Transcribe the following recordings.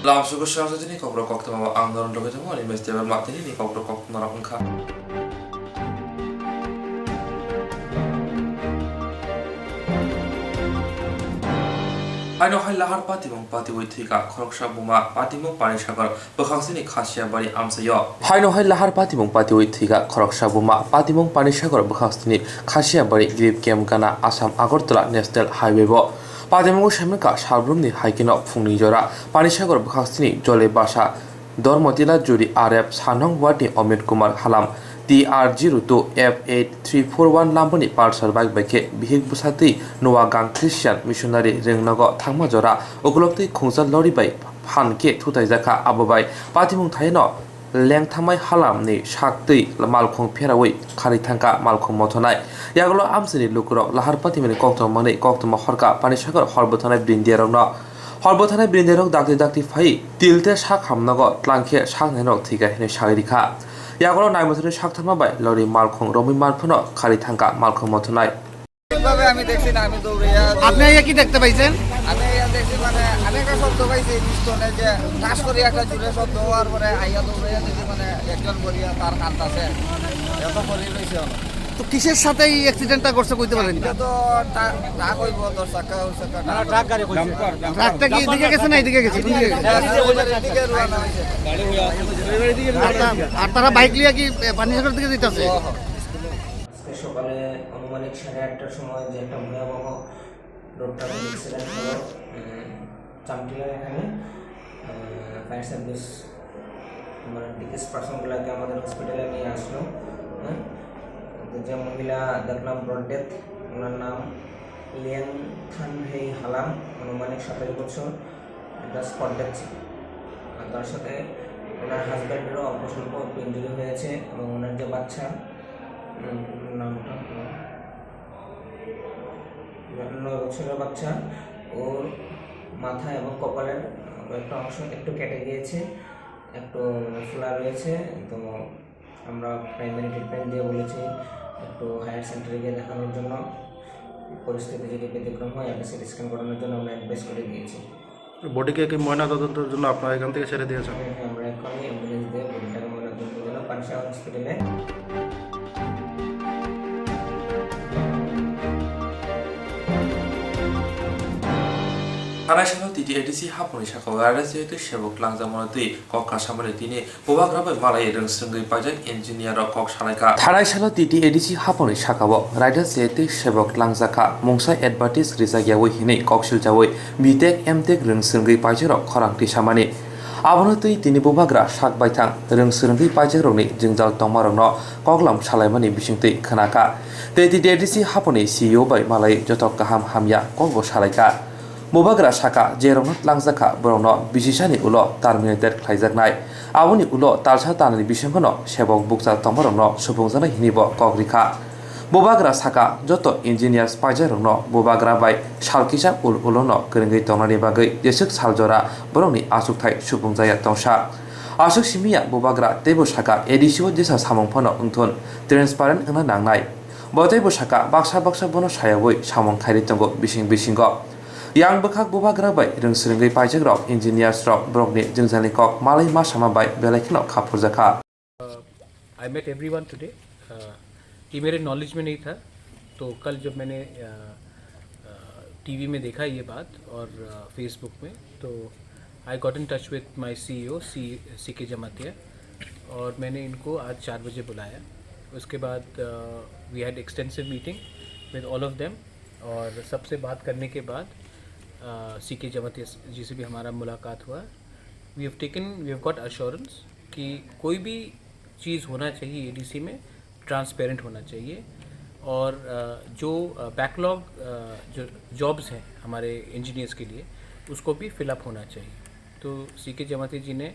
Langsung Swrangchati ni Kokborok Koktwma anggaran doge tamo ni mesti bermakna ni Kokborok Koktwma rangka. Haino hai lahar patimong patiwoi thika khoroksa buma patimong panisagar bokhangsini khasiya bari amsayo. Haino hai lahar patimong patiwoi thika khoroksa buma patimong panisagar bokhangsini khasiya bari grip camp gana Assam Agartala National Highway bo. Patimong Shamika Shalbrumni Haikino Fungni Jora Panisagar bokhangsini jole basa Dormotila Juri RF Sanong Wati Omid Kumar Halam TR02 F8341 Lamboni Parsar Bike Bake Bihik Busati Noah Gang Christian Missionary Ringnago Thangma Jora Oglokti Khungsa Lori Bai Hanke Thutaizaka Ababai Patimung Thaino Leng Thamai Halam ni Shakti Malkhong Pherawai Khari Thangka Malkhong Mothonai Yaglo Amsini Lukuro Lahar Patimani Koktwma Mani Koktwma Horka Panisagar Horbothonai Brindiarongno Horbothonai Brindiarong Dakti Phai Tilte Shak Hamnago Tlangkhe Shak Nenok Thika Hine Shagirikha Yagolo Naimotri Shaktama by Lori Malkhong Romi Marpono Khari Thangka Malkhong Mothonai আমি দেখছি না আমি দৌড়িয়া আপনি কি দেখতে পাইছেন? আমি দেখছি মানে অনেকটা শব্দ পাইছি পিস্তনে যে ঠাস করে একটা জোরে শব্দ হওয়ার পরে আইয়া দৌড়িয়া দেখি মানে একজন বলিয়া তার কান্তাছে এত পরি রইছে তো কিসের সাথে এই অ্যাক্সিডেন্টটা করছে কইতে পারেন? এটা তো ট্রাক হইব 10 চাকা না ট্রাক গাড়ি কইছে ট্রাকটা কি এদিকে গেছে না এদিকে গেছে? এদিকে রওনা হইছে আর তারা বাইক লিয়া কি পানিসাগর দিকে যাইতাছে? সকালে আনুমানিক 8:30টার সময় যে একটা ভয়াবহ রোড ট্রাফিক অ্যাক্সিডেন্ট হলো চামটিলার এখানে ফায়ার সার্ভিস মানে ডিকেস পার্সনগুলোকে আমাদের হসপিটালে নিয়ে আসলো। যে মহিলা দেখলাম ব্রড ডেথ, ওনার নাম লিয়ান খান হেই হালাম, আনুমানিক 27 বছর, এটা স্পট ডেথ ছিল। আর তার সাথে ওনার হাজব্যান্ডেরও অল্প স্বল্প ইঞ্জুরি হয়েছে এবং ওনার যে বাচ্চা নামটা 9 বছরের বাচ্চা, ওর মাথা এবং কপালের একটা অংশ একটু কেটে গিয়েছে, একটু ফোলা রয়েছে। তো আমরা প্রাইমারি ট্রিটমেন্ট দিয়ে বলেছি একটু হায়ার সেন্টারে গিয়ে দেখানোর জন্য, পরিস্থিতি যদি ব্যতিক্রম হয় একটা সিটি স্ক্যান করানোর জন্য আমরা অ্যাডভাইস করে দিয়েছি। বডিকে কি ময়নাতদন্তের জন্য আপনারা এখান থেকে ছেড়ে দিয়েছেন? আমরা এখনই অ্যাম্বুলেন্স দিয়ে বডিটাকে ময়নাতদন্তের জন্য পানিসাগর হসপিটালে Hanaishalo TTADC Haponi Shako Garasi to Shevok Langzamonati Koka Samaritini Bobagraba Malay Rungsungri Pajak Engineer of Kok Shalaka Hanaishalo TTADC Haponi Shakabo Riders Zeti Shevok Langzaka Mungsa Advertis Rizagawi Hine Kokshil Jawi Bitek Mtek Rungsungri Pajero Korangti Shamani Abonoti Tini Bobagra Shak Baitang Rungsungri Pajeroni Jingjal Tomarono Koglam Shalamani Bishingti Kanaka TTADC Haponi CEO by Malay Jotok Kaham Hamya Kogo Shalaka Bobagra Shaka, Jeronot Langzaka, Brono, Bishani Ulo, Terminated Klaizagnai, Avoni Ulo, Talshatan Bishangono, Shebok Buksa Tomarono, Subungzana Hinibo, Kogrika. Bobagra Saka, Joto Engineers Pajarono, Bobagra by Shalkisha Ul Ulono, Gringi Tonari Bagay, Yesuk Saljora, Broni Asuktai, Subungzaya Tonsha. Asuk Shimia, Bobagra, Debo Shaka, Edisho Jisa Samongpono Untun, Transparent and Nangai. Botebo Shaka, Baksa Bono Shayaway, Samong Karitongo, Bishingo. Yang Bakak Bobagra by Rungsungri Pajagrok, Engineers Rock, Brogni, Jingzalikok, Malay Mashama by Belekino Kapuzaka. I met everyone today. ये मेरे knowledge में नहीं था, तो कल जब मैंने TV में देखा ये बात और फेसबुक में, तो I got in touch with my CEO CK Jamatia और मैंने इनको आज 4 बजे बुलाया। उसके बाद we had extensive meeting with all of them और सबसे बात करने के बाद सीके जमातिया जी से भी हमारा मुलाकात हुआ। वी हैव गॉट अश्योरेंस कि कोई भी चीज़ होना चाहिए एडीसी में ट्रांसपेरेंट होना चाहिए और जो बैकलॉग जो जॉब्स हैं हमारे इंजीनियर्स के लिए उसको भी फिलअप होना चाहिए। तो सीके जमाती जी ने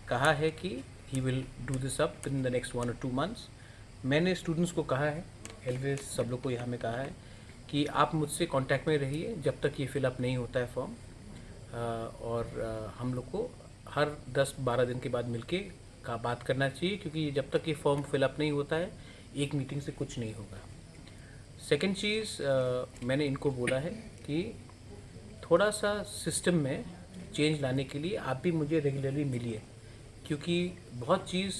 कहा है कि he will do this up in the next 1 or 2 months। मैंने स्टूडेंट्स को कहा है, एलवेज सब लोग को यहाँ में कहा है कि आप मुझसे कांटेक्ट में रहिए जब तक ये फिलअप नहीं होता है फॉर्म, और हम लोग को हर 10-12 दिन के बाद मिलके का बात करना चाहिए, क्योंकि जब तक ये फॉर्म फिलअप नहीं होता है एक मीटिंग से कुछ नहीं होगा। सेकंड चीज़ मैंने इनको बोला है कि थोड़ा सा सिस्टम में चेंज लाने के लिए आप भी मुझे रेगुलरली मिलिए, क्योंकि बहुत चीज़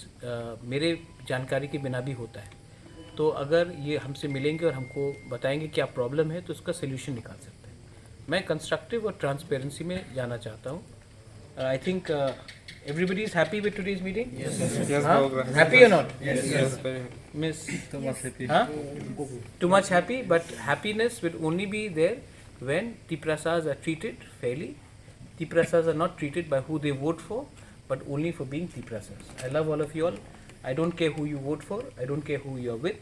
मेरे जानकारी के बिना भी होता है। तो अगर ये हमसे मिलेंगे और हमको बताएंगे क्या प्रॉब्लम है तो उसका सोल्यूशन निकाल सकते हैं। मैं कंस्ट्रक्टिव और ट्रांसपेरेंसी में जाना चाहता हूँ। I think everybody is happy with today's meeting? Yes. Happy or not? Yes. Miss? Too much happy. Huh? Too much happy, but happiness will only be there when Tiprasas are treated fairly. Tiprasas are not treated by who they vote for, but only for being Tiprasas. I love all of you all. I don't care who you vote for. I don't care who you are with.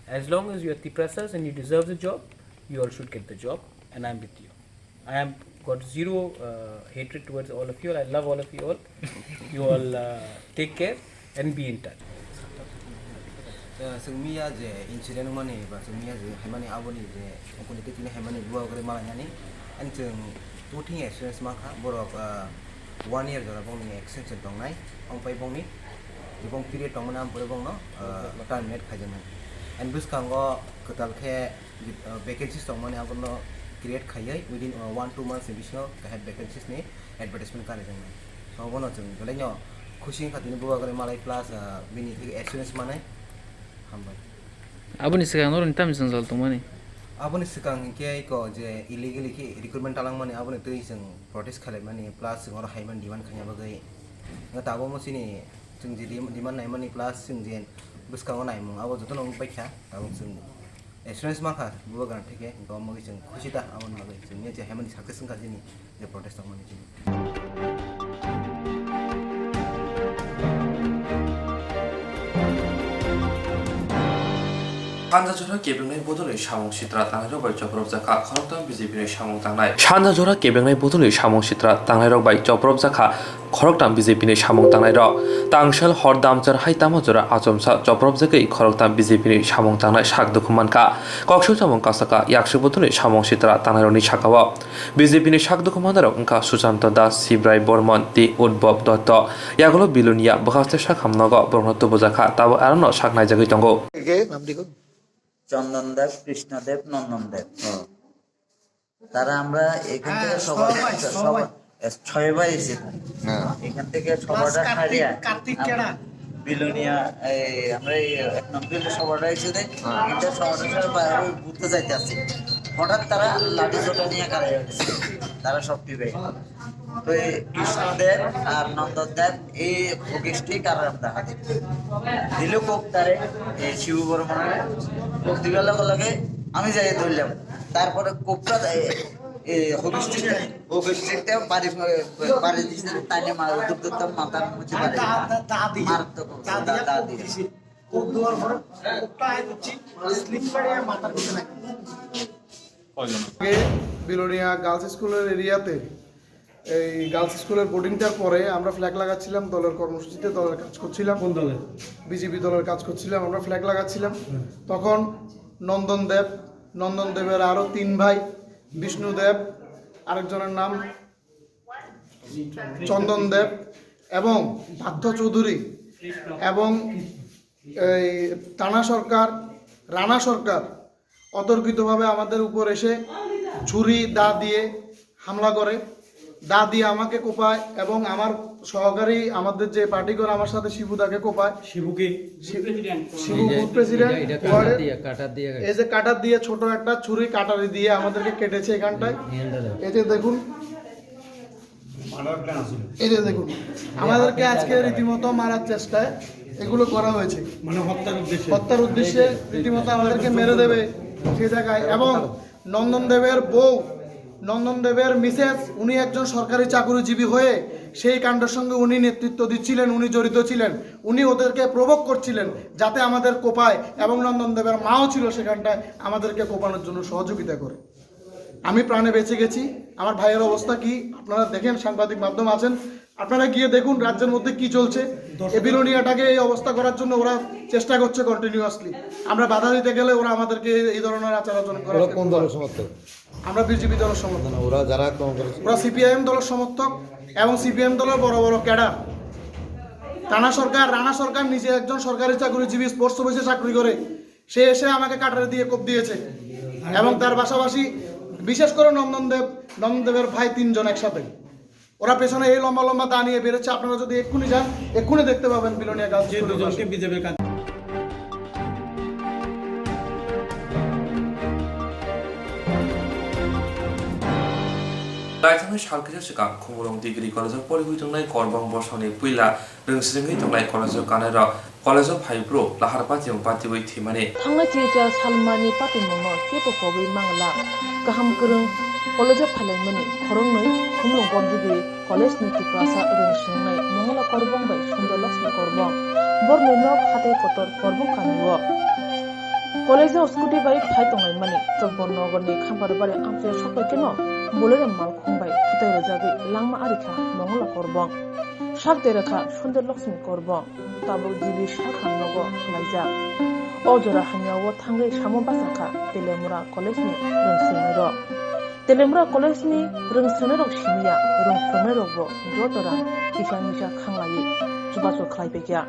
As long as you are Tiprasas and you deserve the job, you all should get the job, and I am with you. I am got zero hatred towards all of you all. I love all of you all. You all take care and be in touch. जोंनिया जे incident माने बा जोंनिया जे हायमाने आबोनि जे अकनि केतिनि हायमाने बुआ गरे मालायानि N जों टुथिं experience माखा बरक 1 year जरा बंनि extension दंनाय ओमफ्राय बंनि बं पिरियड दंमोन आमफ्राय बंनो टर्मिनेट खायजोंमोन एन बुसखांगो कतालखे वेकेन्सीस दंमोन आबोनो क्रिएट खायै विदिन 1-2 months बिसिनो हेड वेकेन्सीस नि एडभार्टाइजमेंट खालामदोंमोन स बनो जों गलायनो खुशी खातिनि बुआ गरे मालाय प्लास बिनि एक्सपीरियंस माने Aboni sekarang orang tam misal soal tuh Aboni sekarang kayak ko je illegal ki recruitment talang mana aboni tu iseng protest khalai mana plus orang haiman diwan kanya bagai nggak tahu mau sini jeng jadi diman naik mana plus jeng jen bus kau naik mung abo jatuh nong baik ya tahu jeng experience maka buat kan ठीक है तो mau jeng खुशी dah abon bagai jengnya je haiman success kan sini je protest talang mana sini 산자조라 개병의 보도의 사몽시트라 땅으로 발전프롭자카 커럭당 비제비의 사몽땅나이 산자조라 개병의 보도의 사몽시트라 땅으로 발전프롭자카 커럭당 비제비의 사몽땅나이로 땅셜 허담절 하이타마조라 아점사 저프롭자의 커럭당 비제비의 사몽땅나이 삭두쿠만카 꺽쇼자몽카사카 약식보도의 사몽시트라 땅으로니 차가워 비제비의 삭두쿠만다로 응카 수산토 다스 시브라이 버먼 디 우드법 Dutta 야글로 빌루니아 বখাস্তে শাখামনগ ব্রহ্মত্ব বোজাখা তাবো আরনো শাকনাইজাগৈ দঙ্গ চন্দনদেব কৃষ্ণদেব নন্দনদেব তারা আমরা এখান থেকে সবাই 6 বার এসেছি এখান থেকে সবাইটা হারিয়া বিলোনিয়া আমরা 1 নম্বর সবাইটা এসেছে এটা সবাইটা বাইরে ঘুরতে যাইতে আসছে হঠাৎ তারা লাঠি জোটা নিয়ে গাড়ি আসছে তারা সব টিবে তো কৃষ্ণদেব আর নন্দনদেব এই প্রকৃষ্টি কারণ হাতে দিল কোক তারে শিব বর্মনের কোক দিবার লগে আমি যাই ধরলাম তারপরে কোকটা হবিষ্টিতে বাড়ি দিচ্ছে তাইলে দুধ মাথার মুছে বাড়ি মারাত্মক দাদি কোক দেওয়ার পরে কোকটা স্লিপ করে মাথার মুছে লাগে বিলোনিয়া গার্লস স্কুলের এরিয়াতে এই গার্লস স্কুলের বোর্ডিংটার পরে আমরা ফ্ল্যাগ লাগাচ্ছিলাম দলের কর্মসূচিতে দলের কাজ করছিলাম কোন দলের বিজেপি দলের কাজ করছিলাম আমরা ফ্ল্যাগ লাগাচ্ছিলাম তখন নন্দনদেবের আরো 3 ভাই বিষ্ণুদেব আরেকজনের নাম চন্দনদেব এবং পার্থ চৌধুরী এবং এই রানা সরকার অতর্কিতভাবে আমাদের উপর এসে ছুরি দা দিয়ে হামলা করে দা দিয়ে আমাকে কোপায় এবং আমার সহকারী আমাদের যে পার্টি করে আমার সাথে শিবুদাকে কোপায় শিবু প্রেসিডেন্ট এই যে কাটার দিয়ে ছোট একটা ছুরি কাটারি দিয়ে আমাদেরকে কেটেছে এখানটায় এই যে দেখুন আমাদেরকে আজকে রীতিমতো মারার চেষ্টায় এগুলো করা হয়েছে মানে হত্যার উদ্দেশ্যে রীতিমতো আমাদেরকে মেরে দেবে সে জায়গায় এবং নন্দনদেবের মিসেস উনি একজন সরকারি চাকরিজীবী হয়ে সেই কাণ্ডের সঙ্গে উনি নেতৃত্ব দিচ্ছিলেন উনি জড়িত ছিলেন উনি ওদেরকে প্রভোগ করছিলেন যাতে আমাদের কোপায় এবং নন্দনদেবের মাও ছিল সেখানটায় আমাদেরকে কোপানোর জন্য সহযোগিতা করে আমি প্রাণে বেঁচে গেছি আমার ভাইয়ের অবস্থা কি আপনারা দেখেন সাংবাদিক মাধ্যম আছেন আপনারা গিয়ে দেখুন রাজ্যের মধ্যে কি চলছে এই বিলোনিয়াটাকে এই অবস্থা করার জন্য ওরা চেষ্টা করছে কন্টিনিউয়াসলি আমরা বাধা দিতে গেলে ওরা আমাদেরকে এই ধরনের আচরণ করে কোন দলের সমর্থক আমরা বিজেপি দলের সমর্থক ওরা সিপিআইএম দলের সমর্থক এবং সিপিএম দলের বড় বড় ক্যাডার রানা সরকার নিজে একজন সরকারি চাকরিজীবী স্পোর্টস অফিসে চাকরি করে সে এসে আমাকে কাটারে দিয়ে কোপ দিয়েছে এবং তার পাশাপাশি বিশেষ করে নন্দনদেবের ভাই 3 জন একসাথে ওরা পেছনে এই লম্বা লম্বা দা নিয়ে বেরোচ্ছে, আপনারা যদি এক্ষুনি যান এক্ষুনি দেখতে পাবেন বিলোনিয়া গার্লস স্কুলের পাশে। বিজেপির रायथांनि सालखिजा सिगां खमरं डिग्री कलेजाव फरायफै थांनाय करबं बस'नि पुइला रोंस्रिङै थांनाय कलेजाव कानेराव कलेजाव फाइब्र लाहार पातियाव पातिबै थैमाने थांनाय थिया सालमानि पाति मनो केपो पबै मांगला गाहाम गोरों कलेजाव फालायमनि खरंनै खुमलं बम डिग्री कलेज नि टिप्रासा रोंस्रिङै मंगला करबं बाय सुन्दरलक्ष्मी करबं बरनि नक हाते कतर करबं कानियो कलेजाव स्कुटी बाय फाइ तंनाय माने चकबन नगरनि खामबारबारि आमसे सपायकेनो बोलेरे मालखंबाय फुताय रजागै लांमा आरिखा मंगला करबं शाक देरेखा सुन्दरलक्ष्मी करबं ताबो जिबि शाखा नगो लाइजा अजरा हानियाव थांगै सामो बासाखा तेलेमुरा कलेजनि रोंस्रिङै तेलेमुरा कलेजनि रोंस्रिङै रक सिमिया रोंफ्रोमनाय रगबो जतरा किसा मिसा खांलायै जुबाजो खालायबेगिया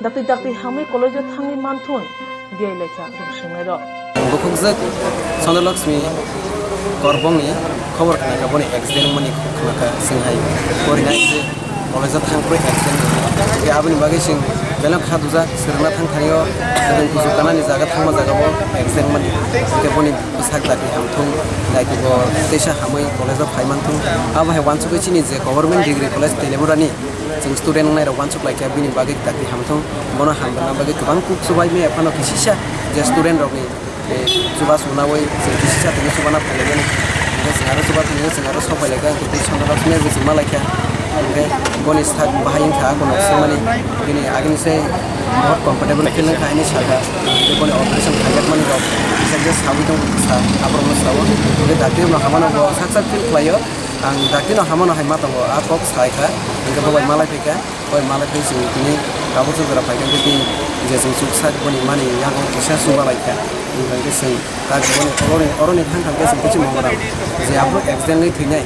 दाक्ति हामै कलेजाव थाङै मानथुन दियाय लेखा रोंस्रिङै रक बुखुकजोक सुन्दरलक्ष्मी करबंनि खबर खोनाखा बनि एक्सिडेन्ट मनि खोनाखा जोंहाय फरायनाय जे कलेजाव थांख्रय एक्सिडेन्ट बे आबनि बागै जों बेलाव खादुजा सोरना थांखानायाव जों गुजुखानानि जागा थांमा जागाबो एक्सिडेन्ट मनि के बनि साक दाखि हामथुं दाखि ब तेसा हामै कलेजाव फाइमानथुं आबाहाय वानसुकै चिनि जे गभर्नमेन्ट डिग्री कलेज तेलेमुरानि जों स्टुडेन्ट नायराव वानसुक लायखा बिनि बागै दाखि हामथुं बनो हामगोना बागै गोबां कुक सुबाय मे एफानो किसिसा जे स्टुडेन्ट रकनि सुबा सुनावै जों किसिसा तनि सुबाना फायलायगोन जोंहारो सुबा तनि जोंहारो सफायलायगा कि सन्दरलक्ष्मी बेसे मालायखा ओमफ्राय बनि साक बाहायन खा कोनो सिमानि बिनि आगनिसे बहुत कम्फर्टेबल फिल खायनि सागा बनि ऑपरेशन खायक मानि रक जे साबि दं सा आब्रमनो सावो बे दाखि न हामानो साक फिल खायो आं दाखि न हामानो हाय मातंग आ कक सायखा इंगा बय मालायखा बय मालायखै जों बिनि गाबो जरा फायगोन बिदि जे जों सुख साक बनि मानि यां किसा सुबालायखा ओमफ्राय जों दा बनि अरनि थांखांगे जों किछि मगरा जे आबो एक्सिडेन्टै थैनाय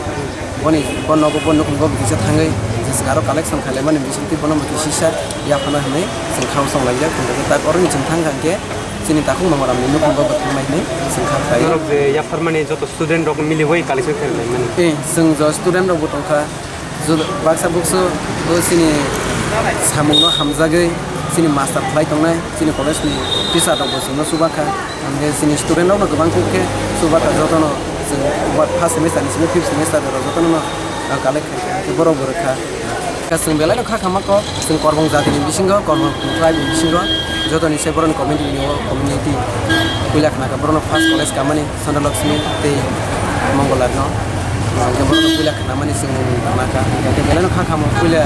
बनि बननगो बननगो बिदिसो थाङै जेसारो कालेक्सन खालामनानै बिसिनति बनो किसिसा याफाना हनै जों खावसं लायजा खुंदो दा अरनि जों थांखांगे जोंनि दाखौ मगरा मिनु खुंबो थांनायनै जों खाफाय जे याफार माने जत स्टुडेन्ट रक मिलिवै कालेक्सन खालामनाय माने जों ज स्टुडेन्ट रक दंखा बाक्सा बुक्सो सिनि सामुनो हामजागै सिनि मास्टार फ्लाइ दंनाय सिनि कलेजनि टिचार दं बसुनो सुबाखा ओमफ्राय सिनि स्टुडेन्टआवनो गोबां कुके सुबाखा जतनो जों फार्स्ट सेमिस्टारनिसिम फिफ्थ सेमिस्टार जतनो कालेक्ट बर' बरखा जों बेलायनो खाखामाखौ जों करबं जातिनि बिसिंगो करबं ट्राइबनि बिसिंगो जतनि से बरन कमिउनिटि कुइलाखनाखा बरन फार्स्ट कलेज कामानि सुन्दरलक्ष्मी ते मंगलारनो बरन कुइलाखना मानि जों नाका के बेलायनो खाखामो कुइला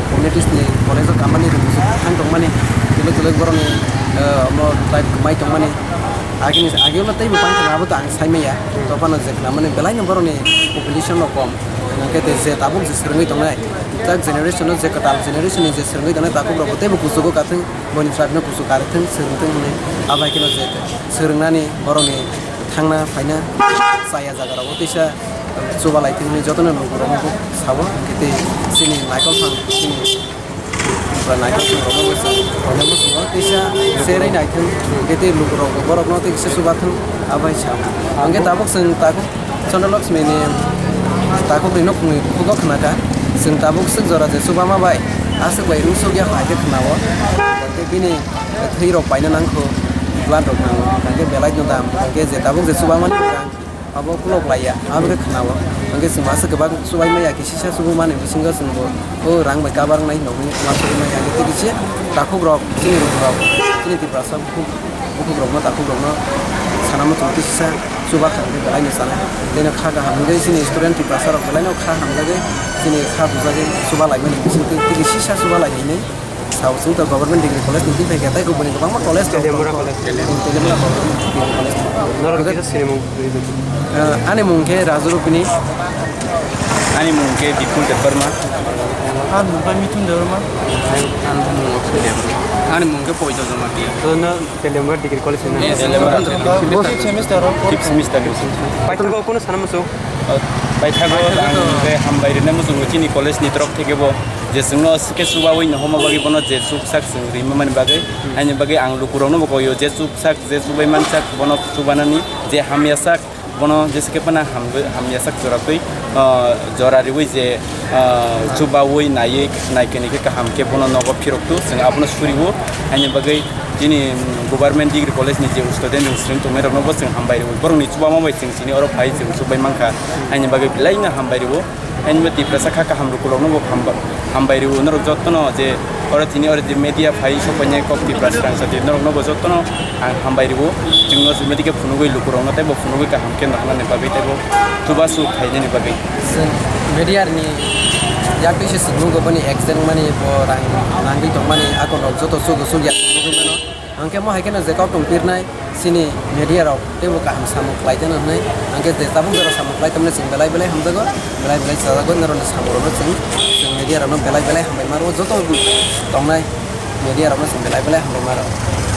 कमिउनिटिसनि कलेजाव कामानि थां दं मानि बेलेग बेलेग बरनि म ट्राइब माइ दं मानि आगेयावनो तैबो पांखानाबो आं साइमेया तफानो जेखना माने बेलायनो बरनि पपुलेसन कम के जे ताबुक जे सोरङै दंनाय जाक जेनेरेशन जे कटाल जेनेरेशन जे सोरङै दंनाय ताबुक रबोतेबो कुसुगो काथों बनि ट्राइबनो कुसु कारथों सोरथों होने आबायखिनो जे सोरङनानि बरनि थांना फायना साया जागारावो तैसा सुबालायथोंनि जतनो नगरमखौ सावो केते सिनि नायकल फां सिनि नायकल रबो प्रब्लेम सुबा तैसा सेरै नायथों केते लुगरग बरगनो तैसा सुबाथों आबाय सा अंगे ताबुक जों ताबुक सुन्दरलक्ष्मीनि ताको ब्रेनो खुङै खुगा खोनाका जों ताबुक जों जरा जे सुबा माबाय आसो बाय रुसो गया फायके खोनावो के बिनि थै रक बायनो नांखौ ब्लाड रक नांगौ के बेलाय न दाम के जे ताबुक जे सुबा माने आबो कुलक लाया आबो खोनावो अंगे जों मासो गोबां सुबाय माया किसिसा सुबु माने बिसिंगा जोंबो ओ रां बाय गाबार नाय नगनि मासो माया के किसे ताको ब्रक सिनि रक सिनि तिब्रासा बुकु ब्रक न ताको ब्रक न सानामो तोंतिसा सुबा खालामनो बेलायनो साना देना खागा हामगै सिनि स्टुडेन्ट टिप्रासार बेलायनो खा हामजागै सिनि खा बुजागै सुबा लायमोन बिसिनि तिगि सिसा सुबा लायनै साउथ गभर्नमेन्ट डिग्री कलेज नि फैगा ताय गुबुन गोबां कलेज तेलेमुरा कलेज नरगेसा सिनेमु आने मुंके राजुरुपिनि आनि मुंके बिपुल देबर्मा आं मुंके मिथुन देबर्मा आनि मुंके पयजा जमा तो न तेलेमुरा डिग्री कलेज न फिफ्थ सेमिस्टार पाइथागो कोनो सानामसो पाइथागो आंगे हामबायरनो मोजों चिनि कलेज नि तरफ थेकेबो जे जोंनो सिके सुबावै न हमा बागै बनो जे सुक साक जों रिमा माने बागै आनि बागै आं लुकुरावनो बकयो जे सुक साक जे सुबाय मानसाक बनो सुबानानि जे हामिया साक bono jeske pana hamya sak joratoi jorari wi je chuba wi nai keni ke kaham ke bono nogo phiroktu sing abono suriwo ani bagai jini government degree college ni je student string to mero no bosing hambai ro borong ni chuba ma bai sing sini oro phai je chubai mangka ani bagai bilai na hambai ro ani mati prasakha ka hamru kulong no hambai ro no jotno je oro tini oro je media phai sopanya Koktwma Swrangchati no jotno hambai ro jingno sumedi ke phunugoi lukurong no taibo phunugoi ka hamke no hana ne bagai taibo chuba su khaine ne bagai media ni yak pise sibung ko bani extend mani rang nangi tong mani ako no joto su ko sulya mano angke mo haikena je ka tong pirnai sini media rok tebo ka ham samuk lai tena nai angke de tabung jero samuk lai tamne sing belai hamdago belai sada go naro samuro no sing media rok no belai hambai maro joto tong nai media rok no sing belai hambai maro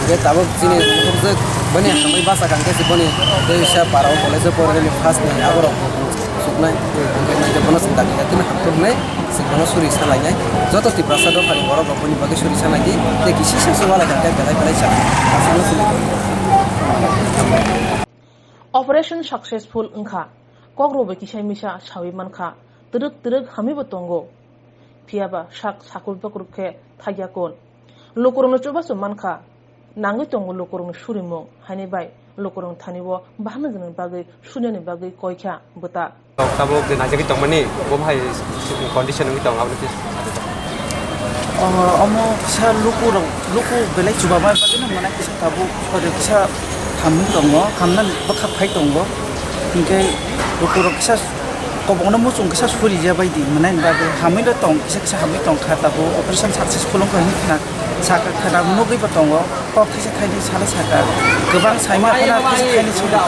angke tabuk sini mukje bani hambai basa kan ke si bani de sha parao college por ni fast ni agoro suknai angke na jono sing tadi tin hamtur nai singkono suri salai nai joto ti prasado khali boro baponi bagi suri salai di te kisi se wala kan belai cha asino sili Operation successful engkha kokrobe kisai misa sawi mankha truk hami botongo phiaba sakul bakrukhe thagyakon lokorong choba so mankha nangi tongo lokorong surimo hani bai lokorong thanibo bahna jeng bagai sunyani bagai koikha buta tabo de najaki tongmani bo bhai condition ngi tong abni omo sa luku belai chuba ba badina mana kisa tabo kore kisa hamni tongo hamnan bakha phai tongo ingke luku ro kisa kobongna mo chung kisa suri ja baidi mana babe hamni ro tong kisa hamni tong kha tabo operation successful ko ni na saka khana nogi ba tongo ko kisa thaini sala saka gobang saima khana kisa thaini chuba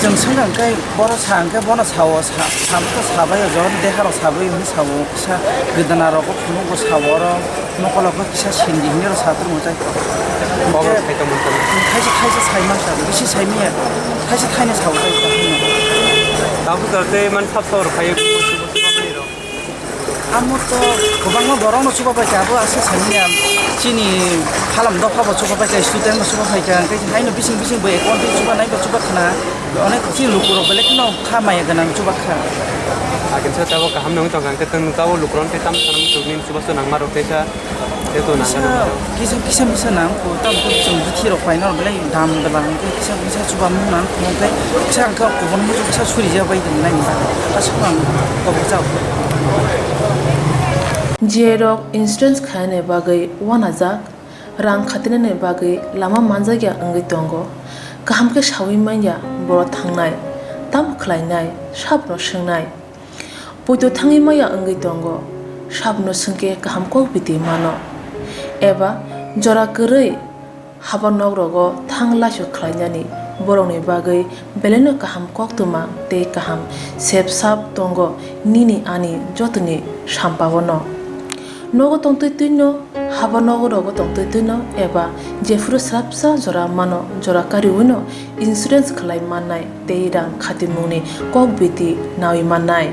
जों संगांkai बर' सांगे बन सावो सामखो साबायो जन देहारो साबायो नि सावो किसा गोदानारो को फुनुगो सावरो नकलको किसा सिन्दिनि रो साथुर मोजाय बाबा खायता मोनतो खायसे साइमा सा बिसि साइमिया खायसे थाइने सावो दाबु जते मान साबसर खायो आमतो गोबां बरनो सुबा बायकाबो आसे साइमिया चिनि खालाम दफाबो सुबा बायका स्टुडेन्ट सुबा बायका हाइनो बिसिं बो एकाउन्ट सुबा नायबो सुबा खना अनेक जि लुकुरो बेलेक न खामाया गोनां सुबा खा आगेन सा ताबो काहाम नंग तंगां के तंग ताबो लुकुरन ते ताम सानम सुगनिन सुबा सो नांग मारो तेसा तेतो नांग किसा मिसा नांग को ताम को जों बिथिरो फाइनल बेलाय दाम दलां के किसा सुबा मुनां खमते किसा का गुबुन मुजु किसा सुरि जा बायदों नायनि आसबां गबजाव जेरक इंश्योरेंस खाने बागै 1000 रां खातिने बागै लामा मानजागिया अंगै तंगो गाहामके सावि माइया बर' थांनाय ताम खलायनाय साबनो सोंनाय बयतो थाङि माइया अंगै तंगो साबनो सोंके गाहामको बिदि मानो एबा जरा गरै हाबा नगरगो थां लासो खलायनानि बर'नि बागै बेलेनो गाहाम कोक्तुमा ते गाहाम सेब साब तंगो निनि आनि जतनि साम्पावनो नगो तंतैतैनो हाबा नगरगो तंतैतैनो एबा जेफुर स्राबसा जरा मानो जरा कारिउनो इन्सुरेन्स खलाय माननाय तेरां खातिमुनि कक बिति नावि माननाय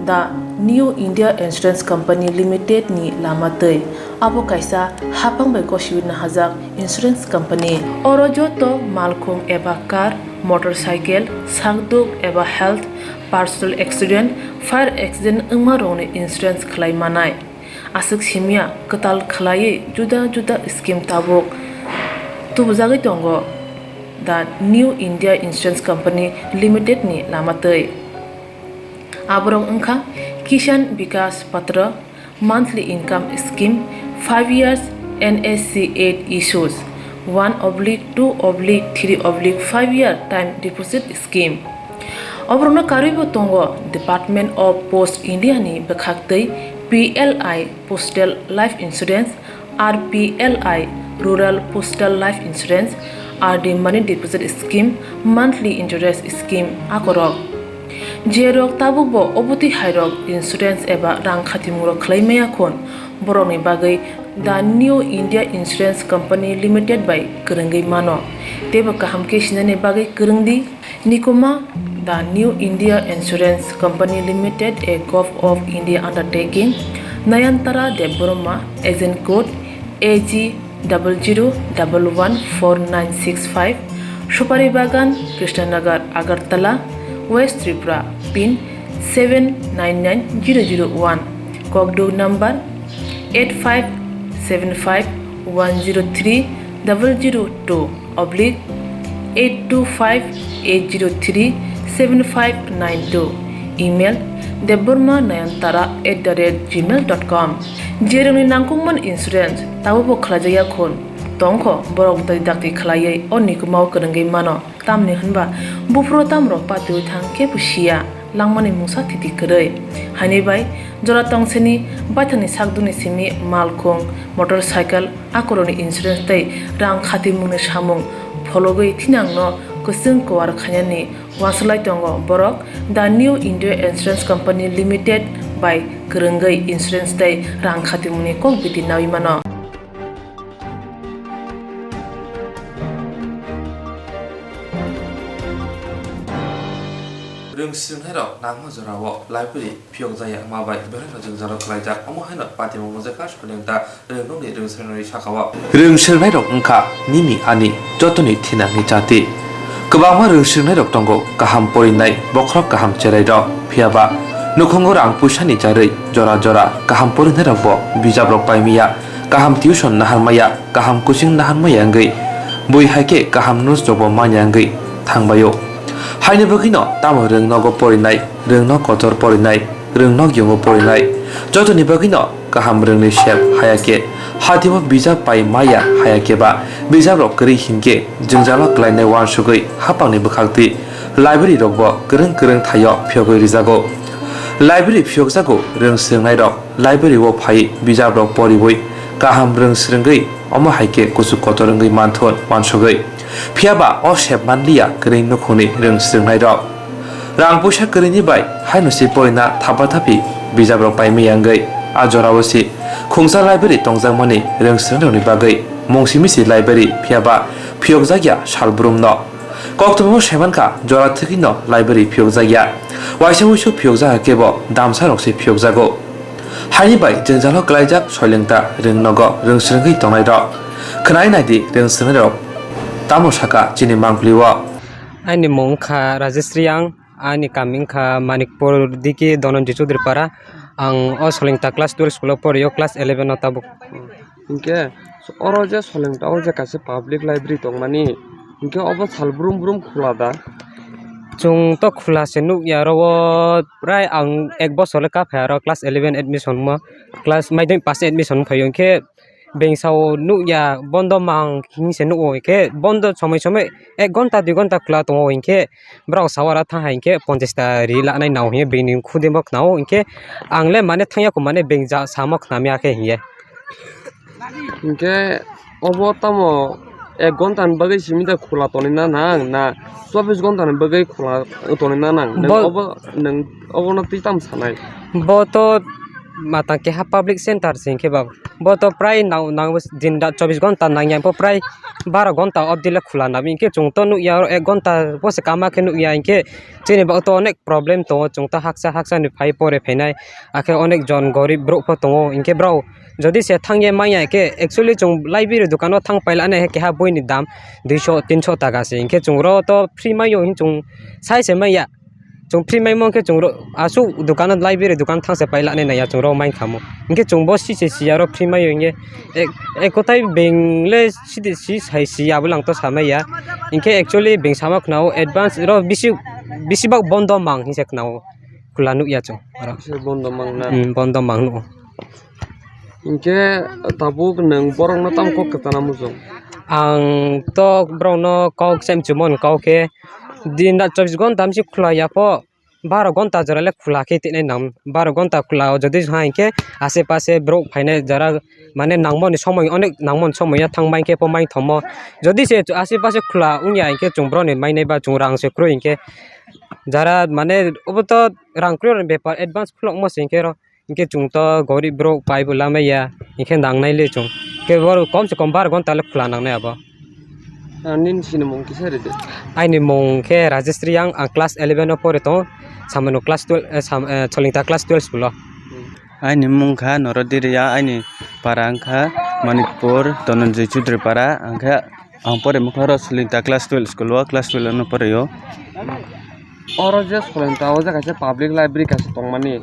दा new India insurance company limited नि लामातै आबो कायसा हापांबाय गसिबिना हाजाक इंश्योरेंस कंपनी अरजतो मालखुं एबा कार मोटरसाइकेल सागदुक एबा health personal accident fire accident उमारोने इंश्योरेंस खलाय मानाय आसक सिमिया कताल खलायै जुदा जुदा स्कीम ताबक तुबजागै दंगो दा new India insurance company limited नि लामातै आबरं अंखा किसान विकास पत्र monthly income scheme 5 years NSC 8 issues 1/2/3/5 year time deposit scheme Obrona karibo tongo Department of Post India ni bekhaktei PLI Postal Life Insurance RPLI Rural Postal Life Insurance RD Money Deposit Scheme Monthly Interest Scheme akorok Jerok tabubo oboti hairok insurance eba rang khatimuro claimaya khon boroni bagai the New India Insurance Company Limited by Kerenggai mano teba kahamke sinane bagai kerengdi nikoma the New India Insurance Company Limited a Gulf of India undertaking Nayantara Deboroma agent code AG 00114965 Supari Bagan, Krishnanagar, Agartala, West Tripura, PIN 799001, Kokdo number 85751002/825-803-7592. Email debormanayantara@gmail.com. Jeremy Nangkuman Insurance, Tabu Klajaya Kon, Tonko, Borok the Daki Klaye, Onikumau Kurangi Mano, Tamni Hanba, Bufro Tamro, Patu Tang Kepushia, Langmani Musa Titi Kure, Hanibai, Joratong Seni, Batani Sagduni Simi, Malkong, Motorcycle, Akoroni Insurance Day, Rang Khati Munish Hamung, Pologoi Tinangno, Kusung Kuar Kanyani, Wasalai Tongo, Borok, the New India Insurance Company Limited by Kurungai Insurance Day, Rang Khati Muni Kong Biti Nawimano. Rungsunghairo Namazarawo, Library, Pyogzaya, Mabai, Berno Jara Klaja, Omohano, Patimo Mozaka, Sprinta, Rungni Rungsungari Shakawa. Rungsunghairo Unka, Nimi Ani, Jotoni Tina Nichati. Kabama Rungsunghairo Tongo, Kaham Porinai, Bokrok Kaham Cheraido, Piaba, Nukongor Ang Pushani Jari, Jora Jora, Kaham Porinero, Bijabrok Paimia, Kaham Tuition Naharmaya, Kaham Kushing Naharmayangi, Bui Hake, Kaham Nus Jobo Manyangi, Tangbayo. Haine Bukino, Tamo Ring Nogo Porinai, Ring no Kotor Porinai, Ring no Yungo Porinai, Jotoni Bukino, Kaham Ring Shep, Hayake, Hatiwa Bija Pai Maya, Hayakeba, Bija Rockeri Hinge, Junjala Kleine Wan Sugui, Hapani Bukakti, Library Rogbo, Kurung Kurung Tayo, Pyogo Rizago, Library Pyogzago, Ring Sirnairo, Library Wopai, Bija Rock Poribui, Kaham Ring Sringi, Omo Hake, Kusukotorangi Manton, Wan Sugui. Piaba or Shep Manlia, Green Nukuni, Ring Sirnai Dog. Rangpusha Kurini by Hanusi Poina, Tapatapi, Bizabro by Miyangai, Ajorawasi, Kungsa Library, Tongzamani, Ring Sirnoni Bagay, Monsimisi Library, Piaba, Pyogzaya, Shalbrumno. Koktwma Shemanka, Joratikino, Library, Pyogzaya. Why shall we show Pyogza Kebo, Damsaroxi Pyogzago? Hani by Jenzalo Glajak, Solenta, Ring Nogo, Ring Sringi Tonai Dog. Kanainadi, Ring Sirnero. Tamo Shaka, Jini Mangliwa. Ani Mongka, Rajistriang, Ani Kamingka, Manikpur Diki, Donon Jisudripara, ang Osling class 12 school for your class 11 notabuk. Okay, so Oroja Soling Tauja Kasi Public Library Tongmani, okay, over Salbrum Kulada. Chung to khula senuk yaro prai ang ekbo soleka pharo class 11 admission mo class mai ding pass admission phayon ke bengsao nu ya bondo mang king senu ke bondo somoi somoi 1 ঘন্টা 2 ঘন্টা khula to inke brau sawara tha hainke 50 ta ri la nai naw he bening khudemok naw inke angle mane thaya ko mane bengja samok namya ke hiye inke obo tamo 1 ঘন্টা bagai simida khula tonina nang na 24 ঘন্টা bagai khula tonina nang obo na titam sanai bo to mata ke ha public center sing ke bab bo to prai naw din da 24 ঘন্টা nang yang po prai 12 ঘন্টা of dile khula na inke chung to nu ya 1 ঘন্টা pose kama ke nu ya inke chini ba to onek problem to chung ta haksa ni phai pore phenai akhe onek jon gorib bro pho to inke bro যদি সে থাঙ্গে মাইয়া কে actually chung library dukano thang paila ne ke ha boi ni dam 200 300 taka se inke chung ro to free mayo hin chung sai se maya chung free mai mon ke chung ro asu dukano library dukan thang se paila ne na ya chung ro main khamo inke chung bo si se siaro free mayo inge ekotai bengle si sai si abulang to samaya inke actually beng samak nau advance ro bisi bak bondo mang hin sek nau kulanu ya chung bondo mang na bondo mang nu inke tabuk nang borong na tam ko katana muzong ang to brono kau sem chumon kau ke din da 24 ঘন্টা amsi khula ya po 12 ঘন্টা jorale khula ke tine nam 12 ঘন্টা khula jodi hain ke ase pase brok phaine jara mane nangmon somoy onek nangmon somoy thangmai ke po mai thomo jodi se ase pase khula unya ke chungbro ni mai nei ba chungrang se kro inke jara mane oboto rangkro bepar advance khulok mo singke ro inke chung to gorib bro pai bula maya inke nang nai le chung ke bor kom se kom 12 ঘন্টা le khula nang nai aba nin sinemong kisare de ai ni mong ke Rajastri yang class 11 opore to samano class 12 cholingta class 12 school ai ni mong kha norodiriya ai ni parang kha Manipur Tonanjay Chutripara angka ang pore mukhara sulinta class 12 school wa class 12 no pore yo oro je solenta o jaga se public library ka se tongmani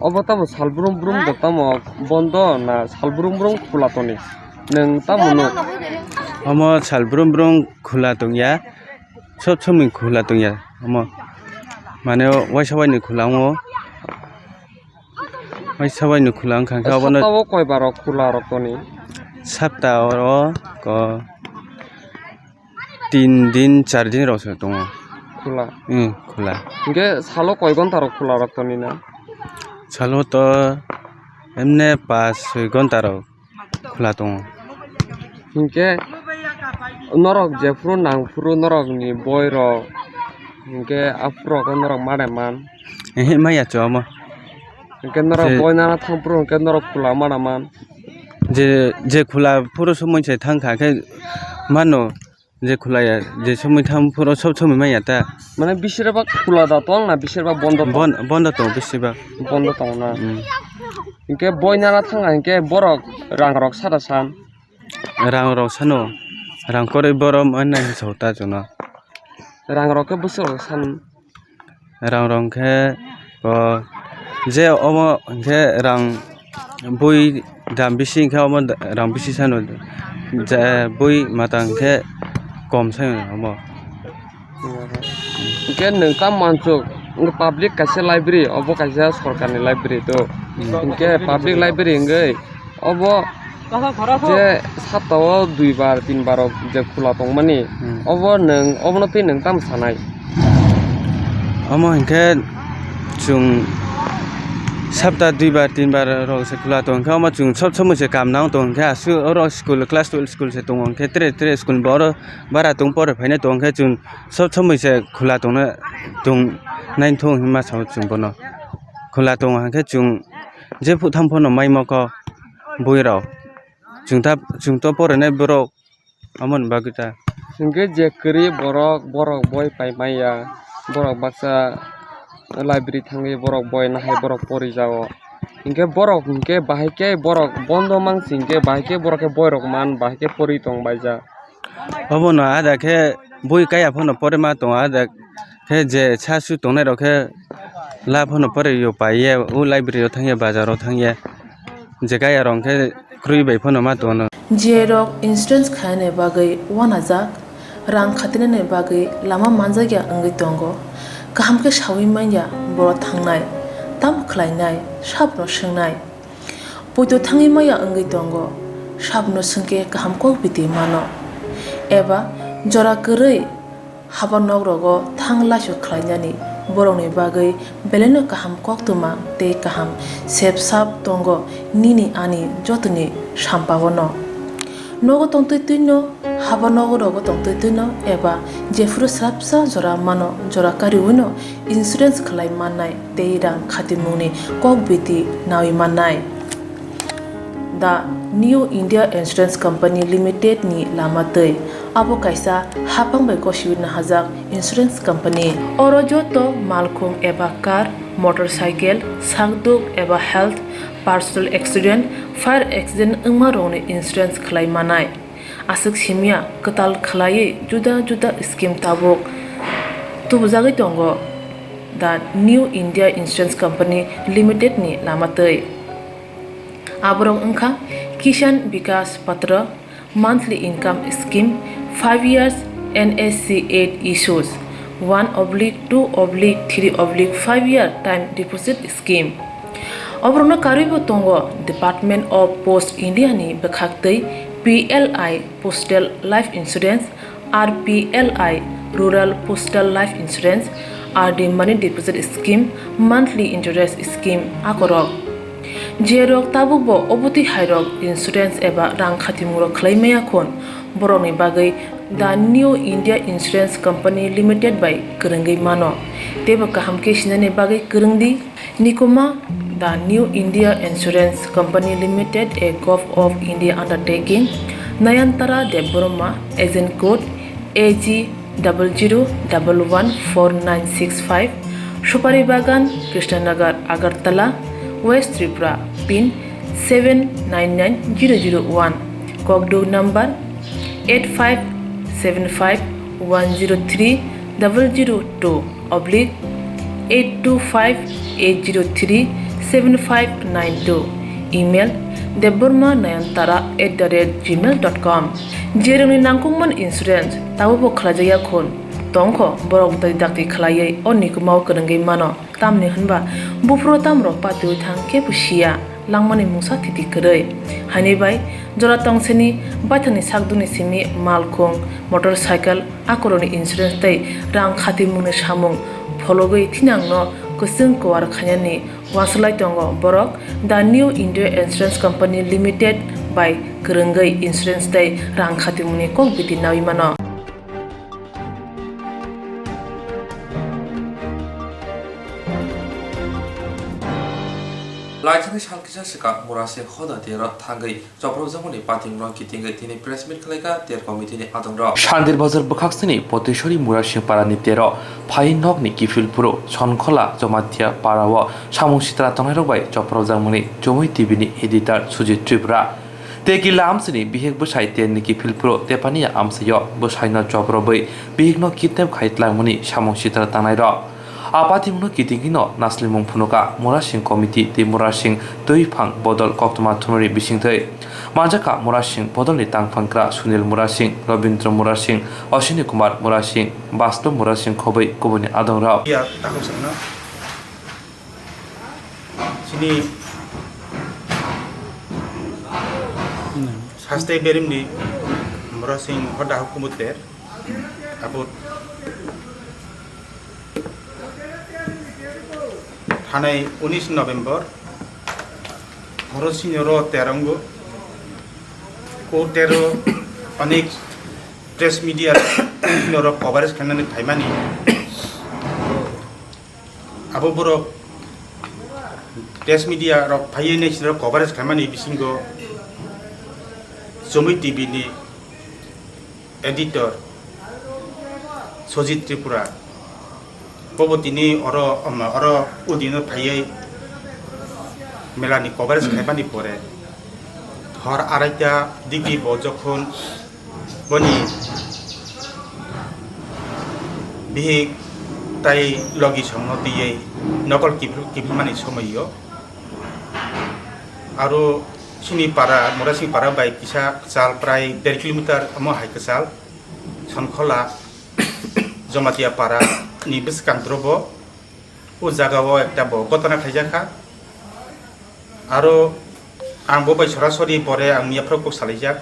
obo tamo salbrum brum do tamo bondo na salbrum brum khula toni nang tamo no amo salbrum brum khula tongya sob somoi khula tongya amo mane waisabai ni khulango waisabai ni khulang khangka obo tawo koi baro khula rok toni sapta oro ko 3 din 4 din rok se tongo khula khula ge salo koi gonta rok khula rok toni na salo to emne 5-6 ঘন্টা rok khula tongo hinke norok je furu nang furu norok ni boy rok hinke afro ko norok mare man maya cho amo hinke norok boy na thang furu hinke norok khula mara man je khula puro somoi se thangkha ke mano je khula ya je somoi tham puro sob somoi maya ta মানে বেশিরভাগ খোলা দাও তো না বেশিরভাগ বন্ধ তো বেশিরভাগ বন্ধ তো না ইনকে বইনারা থাঙ্গা ইনকে বরক রাং রক সারা সান rang rok sano rang kore borom anna sota jona রাং রকে বসর সান rang rong ke ko je omo ke rang boi dam bisi ke omo rang bisi sano je boi matang ke kom sai omo ইনকে নংতা মানচুক ইনকে public কাছে library অব কাছে সরকারনি library তো ইনকে পাবলিক লাইব্রেরি ইনগে অব যে সপ্তাহ 2 বার 3 বার যে খোলা দं মানি অব নং অবনতি নং তাম সানাই omo ke chung sabta 2 bar 3 bar rok se khula tong ke omo chung sob somoi se kam nang tong ke asu oro school class 12 school se tong ke tre school boro bara tong por phaine tong ke chung sob somoi se khula tong na tong nain thong hima sau chung bono khula tong ha ke chung je phu tham phono mai mo ko boi rao chung to por ne boro amon bagita ইনকে যে করি বরক বরক বই পাই মাইয়া বরক Baksa library থাঙ্গে বরক বই নাহাই বরক পড়ি যাও ইনকে বরক ইনকে বাহিকে বরক বন্ধ মাংসি ইনকে বাহিকে বরকে বই রক মান বাহিকে পড়ি তং বাইজা obo no ada ke boi kaya phono pore ma tong ada ke je chasu tong nai rok ke la phono pore yo paiye u library ro thangye bazar ro thangye je kaya rong ke krui bai phono ma to no Jerok insurance khane bagai 1000 rang khatine bagai lama manjagya angai tongo kaham ke shawi manya boro thangnai tam khlainai sabno sungnai poito thangi maya angai tongo sabno sungke kaham ko biti mano eba jora korei habanok rogo thangla su khlainani boroni bagai beleno kaham koktwma te kaham sep sap tongo nini ani jotuni sampawono nogo tongtoi tuino haba nogo rogo tongtoi tuino eba jefru srapsa jora mano jora kariuno insurance khlai manai teirang khatimuni kokbiti nawi manai the New India Insurance Company Limited ni lamatei abo kaisa hapang bai koshiwina hajak insurance company oro joto malkhung eba car motorcycle sangduk eba health personal accident fire accident ungma rone insurance khlai manai asuk simia katal khlai juda juda scheme tabok tubujagi tongo the New India Insurance Company Limited ni lamatei abrong ungkha Kishan Vikas Patra monthly income scheme 5 years NSC 8 issues 1/2/3/5 year time deposit scheme obrona karibo tongo Department of Post India ni bekhaktei PLI Postal Life Insurance RPLI Rural Postal Life Insurance RD Money Deposit Scheme monthly interest scheme akorok jerok tabubo obuti hairok insurance eba rang khatimuro khlaimaya khon boroni bagai the New India Insurance Company Limited by Kurungai mano teba kaham ke sinane bagai kurungdi nikoma the New India Insurance Company Limited a Gov of India undertaking Nayantara Deborma agent code AG 00114965 Shupari Bagan Krishnanagar Agartala West Tripura pin 799001 Kokdo number 8575103-002 oblique 825-803-7592. Email debormanayantara@gmail.com. Jeremy nangkungman insurance tabu bo khlajaya khon tongkho borok dai dakti khlaiye onni kumau kanangai mano tamni hanba bufro tamro patu thang ke pusia langmani musa titi krai hani bai jora tongseni baithani sakduni simi malkhong motorcycle akoroni insurance tai rang khati mune samung phologoi thinangno kusung kwar khanyani waslai tongo borok the new India Insurance Company Limited by Kerengai Insurance tai rang khati mune kok biti nawi mano. लाइथानि सालकिसा सिका मुरासे खदा तेरा थांगै जब्रब जमनि पातिंग्रं कितिंगै तिनि press मिट खलाइका तेर कमिटिनि आदंग्र शान्दिर बजार बखाक्सनि पतेश्वरी मुरासे पारानि तेर phi नगनि किफिलपुरो सनखला Jamatia पाराव सामुं सित्रा तंनायरबाय जब्रब जमनि जमै टिभिनि editor सुजित त्रिपुरा तेकिला आमसनि बिहेक बसाइ तेननि किफिलपुरो तेपानिया आमसयो बसाइना जब्रबै बिहेकनो कितनेम खाइतलांमनि सामुं सित्रा तंनायर आपातिमनो कितिंगिनो नास्लिमुं फुनुका मुरासिं committee ते मुरासिं दैफां बदल कक्तमा थुमरि बिसिंथै माजाका मुरासिं बदलनि तांफांग्रा सुनील मुरासिं रविन्द्र मुरासिं अश्विनी कुमार मुरासिं बास्तव मुरासिं खबै गुबुननि आदंराव या ताखौसंनो सिनि सास्ते बेरिमनि मुरासिं हदा हुकुमतेर आबो थानाय 19 नवेम्बर मुरासिंरो तेरंगो को तेरो अनेक प्रेस मीडिया नरो कवरेज खालामनानै थाइमानि आबो बरो प्रेस मीडिया र फाइने सिरो कवरेज खालामनानै बिसिंगो जमै टीवी नि एडिटर सुजित त्रिपुरा बबतिनि अर उदिनो फाइयै मेलानि कवरेज खालामनानै परे हर आराइटा दिगि ब जखन बनि बिहेक ताई लगी संनो दियै नकल किफिलमानि समयो आरो सिनि पारा मुरासिं पारा बाय किसा चाल प्राय 1.5 किलोमीटर अम हाइकसाल सनखला जमातिया पारा नि बिस्कांद्रबो ओ जागाव एकटा ब घटना खाइजाखा आरो आंबो बाय सरासरि परे आं मियाफ्राव सालाइजाक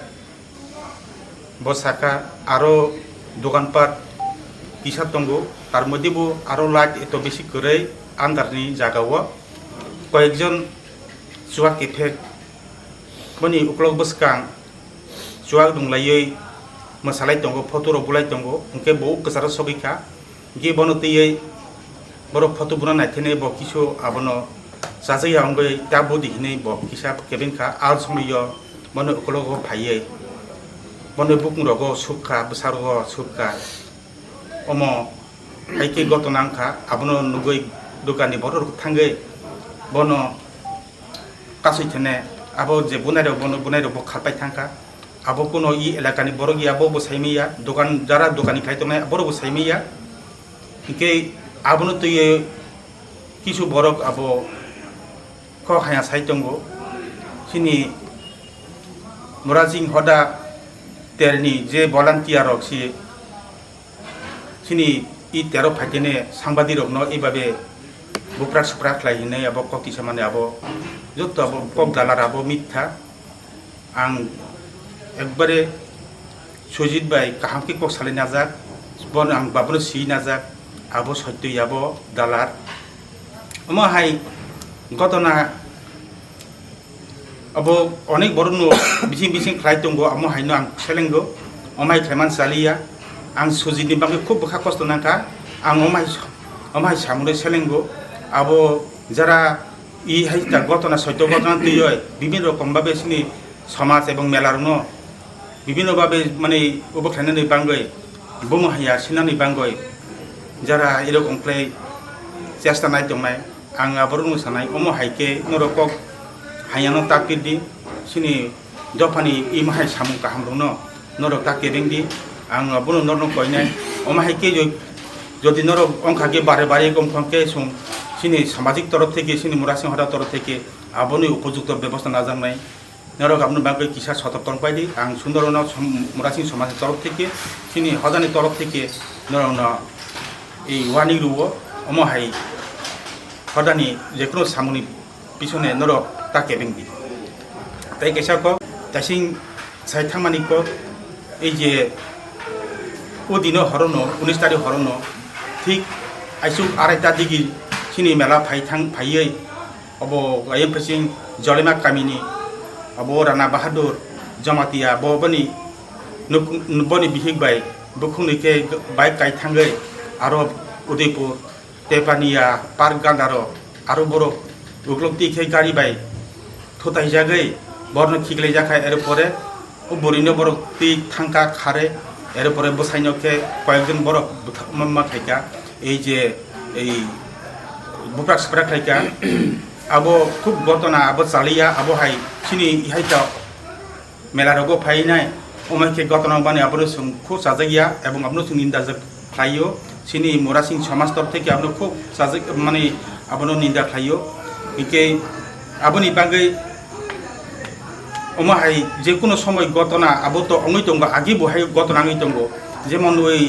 बसाका आरो दखानपाट किसा दंगो तार मध्येबो आरो लाइट एत बेसि गरै आन्दारनि जागाव कयेकजन जुवा केफे बनि उक्लग बसकां जुवा दुंलायै मोसालाय दंगो फटो रबुलाय दंगो उनके बो कसार सगैखा गे बनतयै बर फटो बुना नायथेने ब किसु आबनो साजै आंगै ता बदि हिनै ब किसा केबिनखा आर समयो बनो उक्लग फायै बनो बुकुंरगो सुखा बसारगो सुखा अमो हाइके गतनांखा आबनो नुगै दुकानि बर थांगै बनो कासैथेने आबो जे बुनायरो बनो बुनायरो ब खारबाय थांखा आबो कोनो इ एलाकानि बरगिया बो बसाइमिया दुकान जारा दुकानि खायतनाय बर बसाइमिया के आबनो तये किसु बरक आबो ख हाया साइतंगो सिनि मुरासिं हदा तेरनि जे भलान्टियार रक्सि सिनि इ तेरो फाइतेने सांबादिक रकनो एबाबे बुप्रा सुप्रा खलायने आबो कक्ति सामाने आबो जत आबो कक दालार आबो मिथ्या आं एकबारे सुजित बाय काहामके कक सालाय नाजाक बन आं बाबनो सि नाजाक आबो सत्य आबो दालार अमहाय घटना आबो अनेक बरनो बिसिं बिसिं खलाय दंगो अमहायनो आं सेलेंगो अमाय खायमान सालिया आं सुजितनि बागै खूब बखा कष्ट नांका आं अमाय सामुने सेलेंगो आबो जरा इ हाय घटना सत्य घटना तय विभिन्न रकम भाबे सिनि समाज एवं मेलारनो विभिन्न भाबे माने उबखायनानै बांगै बुंनो हाया सिनानै बांगै जरा एरकम क्लाय चेष्टा नाय दंनाय आं आबरो मोसानाय अमो हायके नरकक हायानो तापिदि सिनि जफानी इमाहाय सामु काहाम रंनो नरक ता केबेंदी आं अबनो नरनो कयनाय अमाहाय के যদি नरक अंखाके बारे बारे गमखंके सं सिनि सामाजिक तरफ থেকে सिनि मुरासिं हदा तरफ থেকে आबोनि उपयुक्त व्यवस्था नाजानाय नरक आपनो बागै किसा सतर्कन पाइदि आं सुंदरन मुरासिं समाज तरफ থেকে सिनि हदानि तरफ থেকে नरन এই ওয়ানি রুও অমহাই হদানি যে কোনো সামুনি পিছনে নরক তাকে বেঙ্গি তাই কেসাক তাইসিং সাইথামানিক এই যে ওদিন হরণ 19 তারিখ হরণ ঠিক আইসুক আড়াইটা দিকে সিনি মেলা ফাইयै अब आयम फसिं जलेमा कामिनी अब राना बाहादुर जमातिया बबनी नुबनी बिहिक बाय बुखुनिके बाइक गायथांगै आरो उदयपुर तेपानिया पार्क गांदारो आरो बरो उग्लक्ति खे गाड़ी बाय थोताइ जागै बरनो खिगलै जाखाय एरो परे बरिनो बरो ति थांका खारे एरो परे बसाइनो के कयेकजन बरो मम्मा खायका এই যে এই बुप्राक स्प्राक खायका अब खूब घटना अब चालिया अब हाई सिनी हाईटा मेला रगो फाइनाय अमाइके घटना बाने अब खूब साजागिया एवं अब निंदा खाइयो सिनी मुरासिं समाज तरफ থেকে अब खूब साजा माने अब निंदा खाइयो इके आबनि बागै अमा हाई जे कोनो समय घटना अब तो अंगै दंगो आगे बहाय घटना अंगै दंगो जेमन ओइ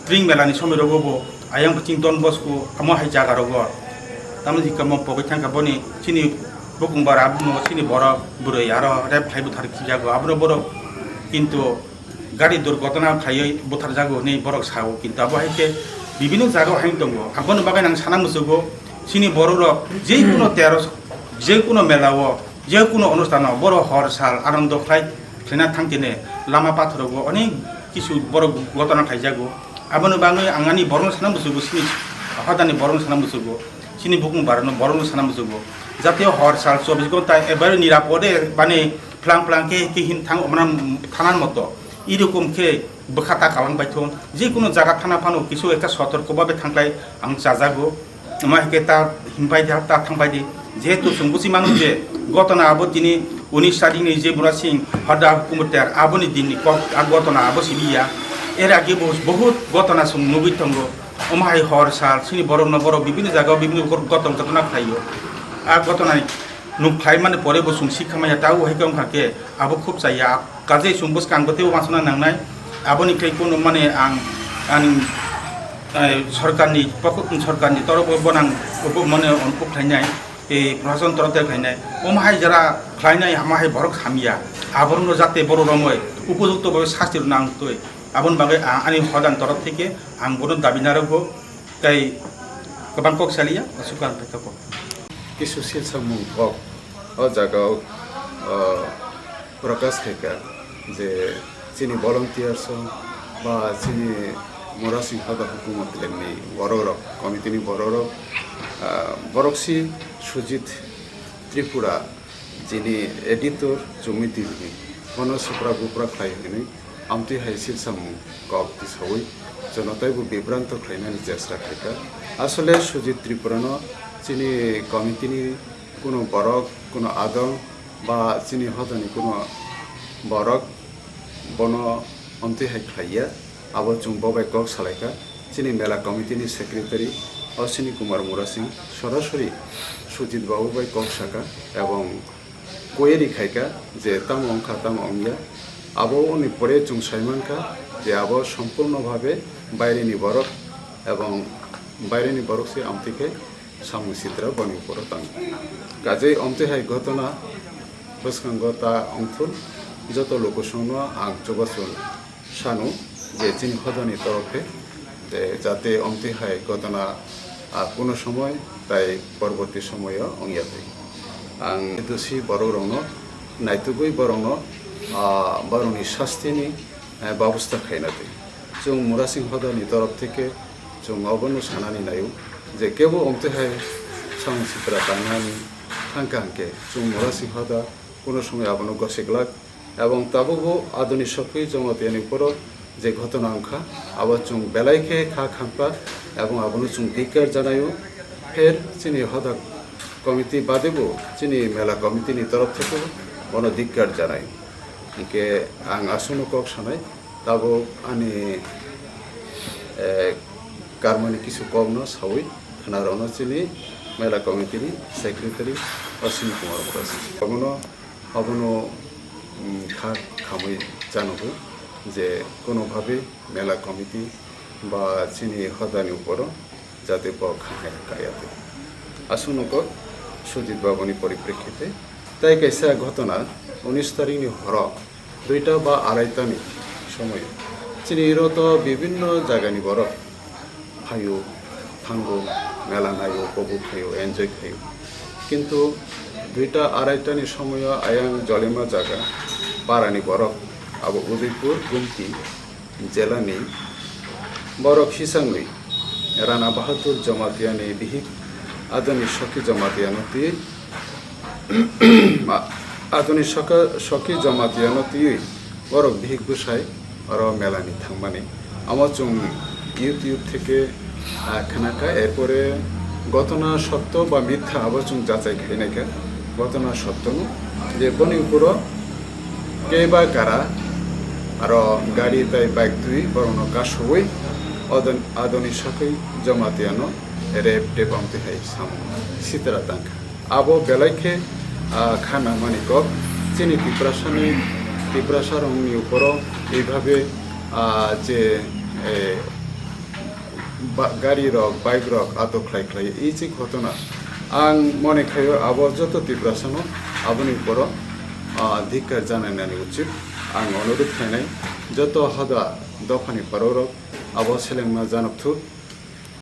ट्रिं मेलानि समय रगोबो आयां पचिं डन बस्को अमा हाई जागा रगो तामन जिका म पगै थांका बनि सिनि बुकुंबार आबनो सिनि बरा बुरै आरो रेप फाइ बुथार खिजागो आबनो बर किन्तु गाड़ी दुर्घटना खायै बुथार जागो नै बरक साव किन्तु आबो हाइके বিভিন্ন জায়গা হাই दंगो आबनो बागै नां साना मुसुगो सिनि बरर जे कोनो तेरो जे कोनो मेलाओ जे कोनो अनुष्ठानाव बर हर साल आनंद खाय खेना थांतेने लामा पाथरगो अनेक किछु बर घटना खाइजागो आबनो बागै आंगानि बरन साना मुसुगो सिनि हदानि बरन साना मुसुगो सिनि बुकुं बारनो बरन साना मुसुगो जाते हर साल 24 घंटा एबार निरापदे माने फ्लां फ्लां के हिन थां अमना थानान मतो इरकम के बखाता खालामबाय थं जे कोनो जागा थाना फानो किछु एका सतर्कबाबे थांलाय आं जाजागो माइके ता हिमबाय ता थांबाय दि जेहेतु संगुसि मानु जे घटना आबो दिनि 19 तारिखनि जे बुरासिं हदा हुकुमतार आबोनि दिननि घटना आबो सिबिया এর আগে বহুত ঘটনা নুবি থঙ্গ অমাহাই হর সাল সিনি বড় নবর বিভিন্ন জায়গায় বিভিন্ন ঘটনা খাইও আর ঘটনা নুখাই মানে পরে বসুন শিক্ষামাইয়া তাও হাইকাম খাকে আবো খুব চাইয়া কাজে সুম্বস কাঙ্গতেও বাসনা নাংনাই আবনিখাই কোনো মানে আং সরকারনি তরফ বনাং মানে অনুভব খাইনাই এই প্রশাসন তরফ থেকে খাইনাই অমাহাই যারা খাইনাই আমাহাই বরক হামিয়া আবরণ যাতে বড় রময় উপযুক্তভাবে শাস্তি নাংতই आबन बागै आंनि हदान तरफ থেকে आं बनो दाबि नारगो ताई गोबां कक्सालिया सुकान पेटको कि सुशील समूह कक अ जागाव प्रकाश खायका जे चिनी भलन्टियार्स बा चिनी मुरासिं हदा हुकुमत लेनि बररक कमिटिनि बररक बरकसि सुजित त्रिपुरा जिनि एडिटर जमितिनि मन सुप्रा गुप्रा खायनि आमती हाइसिल सामु कक दिसावै जनतायबो बिभ्रांत खालायनानै चेष्टा खायका आसले सुजित त्रिपुरानो चिनि कमिटिनि कोनो बरक कोनो आदम बा चिनि हदानि कोनो बरक बनो आमती हाइ खाइया आबो चुंबबाय कक सालायका चिनि मेला कमिटिनि सेक्रेटारि अश्विनी कुमार मुरासिं सरासरि सुजित बाबु बाय कक साका एवं कोयेरि खायका जे ताम अंखा ताम अंगिया आबो उनि परे जों साइमानका जे आबो सम्पूर्णभावे बायरेनि बरक एवं बायरेनि बरक से आमतिके सामु सिद्रा बनि पर तां गाजे आमते हाय घटना बसखांगता अंथुल जत लोकसंनो आं जबासन सानु जे चिन हदनि तरफे जे जाते आमते हाय घटना कोनो समय ताई परवर्ती समय अंगियाते आं दोषी बररंनो नायतुगै बरंनो बरंनि शास्तिनि व्यवस्था खायनाते जों मुरासिं हदानि तरफ থেকে जों अबनो सानानि नायु जे केबो अंतेहाय सांसित्रा तांगानि थांकांके जों मुरासिं हदा कोनो समय अबनो गसेगलाक एवं ताबो आधुनिक शक्ति जमातिनि पर जे घटना अंखा आबो जों बेलायखे खा खांपा एवं अबनो जों धिक्कार जानायो फेर चिनि हदा कमिटी बादेबो चिनि मेला कमिटिनि तरफ থেকে धिक्कार जानाय इनके आं आसुनु कक सानाय ताबो आनि कारमानि किसु कमनो सावै खानारावनो चिनि मेला कमिटिनि सेक्रेटारि अश्विनी कुमार बरासि अबनो खा खामै जानबो जे कोनोभावे मेला कमिटी बा चिनि हदानि ऊपर जाते खाहाय गायाते आसुनु कक सुजित बाबुनि परिप्रेक्षिते ताई कैसा घटना 19 तारिखनि हर 2टा बा 2:30टानि समय चिनिरत विभिन्न जायगानि बर फायो थांगो मेला नायो उपभोग खायो एन्जय खायो किन्तु 2टा 2:30टानि समय आयां जलेमा जागा पारानि बरक अब उदयपुर गुमटी जिल्लानि बरक हिसाङै राणा बाहादुर जमातियानि बिहिक आधुनिक सखी जमातियानति आधुनिक सखी जमातियानति बरक बिहिक बुसाय और मेलानि थांमाने आमाचुं इउटिউব থেকে খানাকা এরপরে ঘটনা সত্য বা মিথ্যা আবচুং যাচাই খাইনাকা ঘটনা সত্য যে বনি উপর কেবা কারা আর গাড়ি তাই বাইক দুই বরণ কাশবই আধুনিক সখী জমাতিয়ানো रेप टेप आमते है साम सितरा तंका आबो बेलाइखे खाना मानिक चिनि तिप्रासा रंगनि ऊपर এইভাবে जे गाड़ी रक बाइक रक आटक खाई এই যে ঘটনা आं मने खायो आबो जत तिप्रासानो आबोनि ऊपर धिक्कार जानायनानि उचित आं अनुरोध खायनाय जत हदा दफानि पररक आबो सेलेंमा जानबथु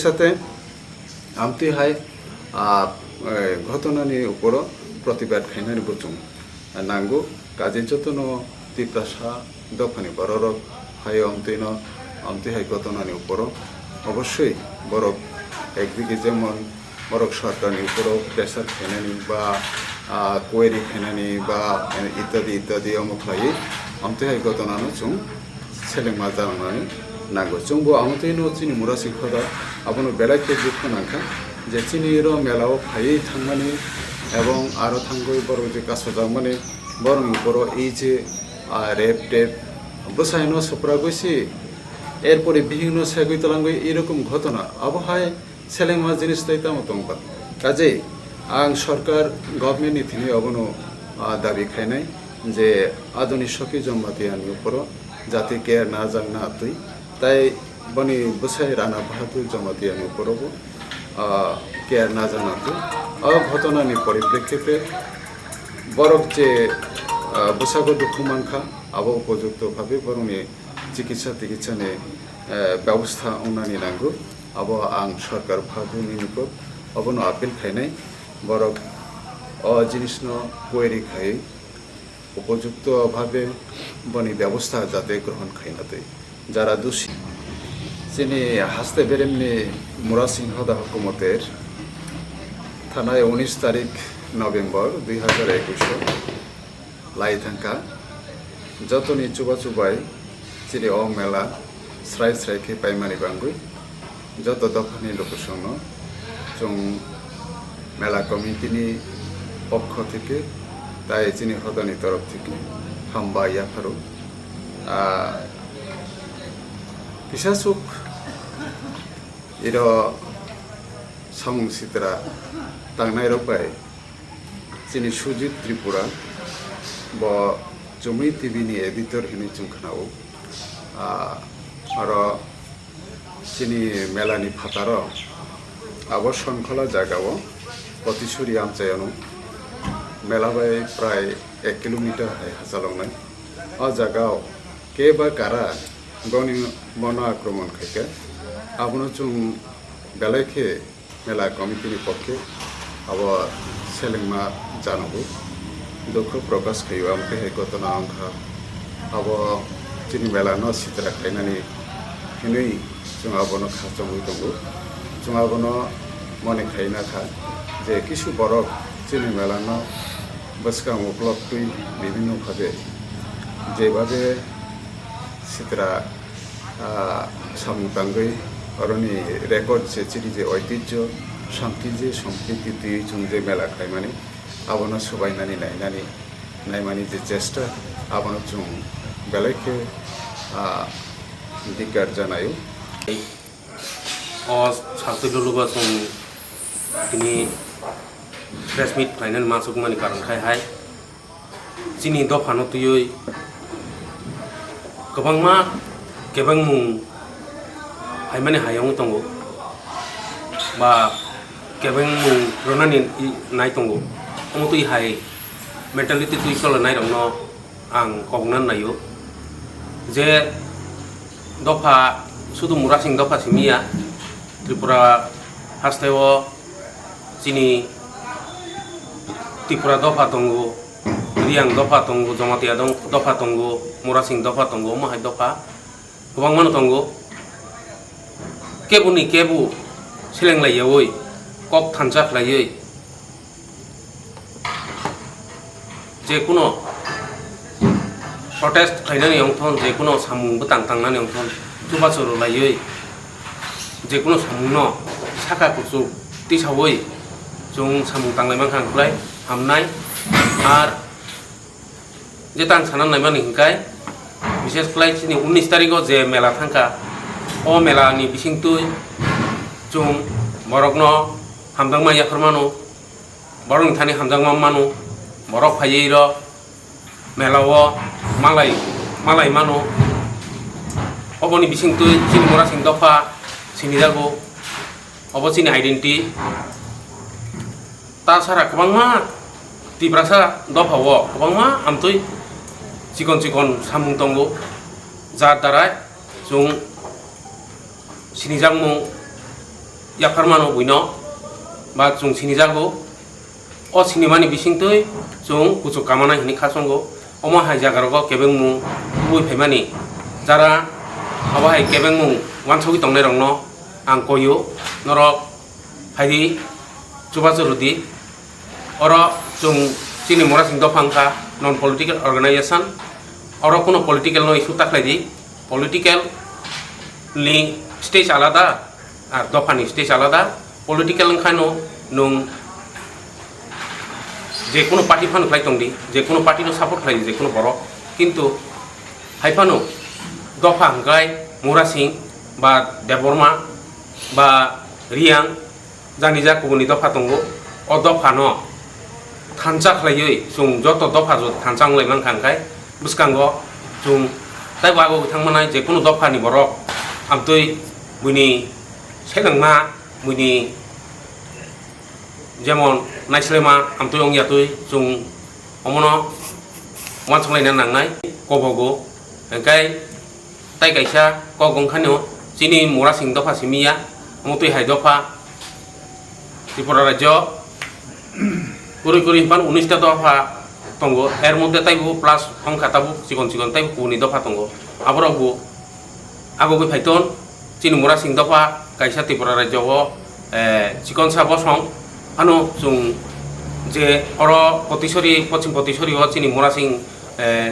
साथे आमती हाय घटनानि ऊपर प्रतिबाद खायनानि बुचुं नांगौ काजे जतन तिप्रासा दफानि बररक हाय आमती हाय घटनानि ऊपर अवश्य बरक एकदिके जेमन बरक सरकारनि ऊपर प्रेसार खायनानि बा कोयरी खायनानि बा इत्यादि इत्यादि अमुख्लायै आमती हाय घटनानो जों सेलेंमा जानानै नांगौ जोंबो आमतीनो चिनि मुरासि खदा आबनो बेलाइखे जिखनाखा जे चिनिर मेलाव फायै थांनानै এবং আরো থাঙ্গই বড় যে কাছজা মানে বরং বড় এই যে রেপ টেপ বসাইনো সপরা গইছি এরপরে বিভিন্ন সেগুই তলাঙ্গই এরকম ঘটনা আবহাওয়ায় সেলেংমা জিনিস তাইতা মতংবা কাজে আং সরকার গভর্নমেন্ট নীতিনি অবনো দাবি খাইনাই যে আধুনিক সখী জমাতিয়ানি উপর যাতে কেয়ার না যাং না তুই তাই বনি বসাই রানা বাহাদুর জমাতিয়ানি উপরও কেয়ার না জানাতো ঘটনানি পরিপ্রেক্ষিতে বরক যে বসাগো দুঃখ মানখা আবো উপযুক্তভাবে বরংনি চিকিৎসানি ব্যবস্থা উন্নয়নি নাंगौ আবো आं सरकार भागुनि निकट अबनो आपिल खायनाय बरक जिनिसनो कोयरी खाय उपयुक्तभावे बनि व्यवस्था जाते ग्रहण खायनाते যারা দোষী যিনি হাসতে বেরেমনি মুরাসিংহ দা হুকুমতের থানায় 19 তারিখ নভেম্বর 2021 লাই থাকা যতনি চুবাই চিরি অ মেলা স্রাইকে পাইমানি বাঙ্গুই যত দফানি লোকসং जों মেলা কমিটিনি পক্ষ থেকে তাই চিনি হদানি তরফ থেকে হামবা ইয়াফারো পিসাসুক এর সামুং সিতরা তাংনাই রপাই চিনি সুজিত ত্রিপুরা ব জমি টিভিনি এডিটর হিনি চুংখানাও আর চিনি মেলানি ফাতার আবার শৃঙ্খলা জায়গাও পতিশুরি আমচায়ানো মেলাবাই প্রায় 1 কিলোমিটার হাজালংনাই অ জায়গাও কে বা কারা গনি মন আক্রমণ খাইকে আবনো চুং বেলাইখে মেলা কমিটিনি পক্ষে আবার সেলেংমা জানাবো দুঃখ প্রকাশ খাইও আমকে ঘটনা অংখা আবার চিনি মেলা ন সিতরা খাইনানি হিনই जों आबनो खाचंगै दङ जों आबनो मने खायना खा जे किसु बरक चिनि मेलानो बसकां उपलब्धि বিভিন্ন ভাবে যেভাবে সিতরা সামুতাঙ্গৈ অরনি রেকর্ড যে চিনি যে ঐতিহ্য শান্তি যে সম্প্রীতি তুই जों যে মেলা খাই মানে আবনো সবাইনানি নাইনানি नायमानि जे चेष्टा आबानो जों बेलायखे दिगार जानाय साबसिडलुबा जों दिनै प्रेस मिट फाइनाल मासुक मानि कारनखायहाय जोंनि दफानो तुयै गोबांमा गोबां मुं हायमानि हायावनो दङ बा गोबां मुं रनानि नाय दङ अमु तुय हाय मेन्टालिटि तुय सलायनाय दङ आं कगनान नायो जे दफा শুধু মুরাসিং দফা সিমিয়া ত্রিপুরা হাস্তেও চিনি ত্রিপুরা দফা তঙ্গু রিয়াং দফা তঙ্গু জমাতিয়া দফা তঙ্গু মুরাসিং দফা তঙ্গু মাহাই দফা গোबां मानो तंगो केबुनि केबु सिलेंलायै कक थानजाख्लायै जेकुनो प्रटेस्ट खालायनानै अंथन जेकुनो सामुंबो तांतांनानै अंथन तुबाचर लायै जेकुनो सामुंनो साका कुसु तिसावै जों सामुं तांलायमान खांख्लाय हामनाय आर जे तां साननाय मानि हिंखाय विशेष खालाय चिनि 19 तारिखआव जे मेला थांखा अ मेलानि बिसिंतुय जों बरकनो हामदांमा याफोरमानो बरकनि थानि हामदांमा मानो बरक फायै र मेलाव मालाय मानो अबनि बिसिंतुय चिनि मुरासिं दफा चिनि जागो अब चिनि आइडेन्टिटी तासारा गोबांमा तिब्रासा दफाव गोबांमा आमतुय चिकन चिकन सामुं तंगो जार दाराय जों सिनिजांमु याफारमानो बुइनो बा जों सिनिजागो अ सिनेमानि बिसिंतुय जों कुचु कामना हिनि खासंगो अमा हाय जागारगो केबेंमु बुइ फैमानि जारा अबाहाय केबेंमु वानसगि तंनाय रंनो आं कयो नरक फायदि चुबाचरुदि अर जों चिनि मुरासिं दफांखा नन पलिटिकल अर्गेनाइजेशन और कोनो पलिटिकल नो इशू ताखलायदि पलिटिकल नि स्टेज आलादा आर दफानि स्टेज आलादा पलिटिकल ओंखायनो नों जेकुनो पार्टी फानो खालाय तंदि जेकुनो पार्टीनो सापर्ट खालाय जेकुनो बर किन्तु हायफानो दफा हंखाय मुरासिं बा देबरमा बा रियां जानि जा गुबुननि दफा दंगो अ दफानो थानजा खालायै जों जत दफा जत थानजांलायमान खांखाय बुसकांगो जों ताइ बागो बिथांमोना जेकुनो दफानि बरक आमतुय बुइनि सेलांमा बुइनि जेमन नायस्लेमा आमतुय अंगियातुय जों अमनो वानसंलायना नांनाय कबगो ओंखाय ताइ गायसा कगंखानो चिनि मुरासिं दफा सिमिया अमतुय हाय दफा त्रिपुरा राज्य कुरि कुरि हिंपान 19टा दफा तंगो एर मध्य ताइबो प्लास अंखाताबो चिकन चिकन ताइबो कुनि दफा तंगो आबरबो आगोगै फाइतन चिनि मुरासिं दफा गायसा त्रिपुरा राज्यआव चिकन सा बसं आनो जों जे अर पतिसरी पश्चिम पतिसरीआव चिनि मुरासिं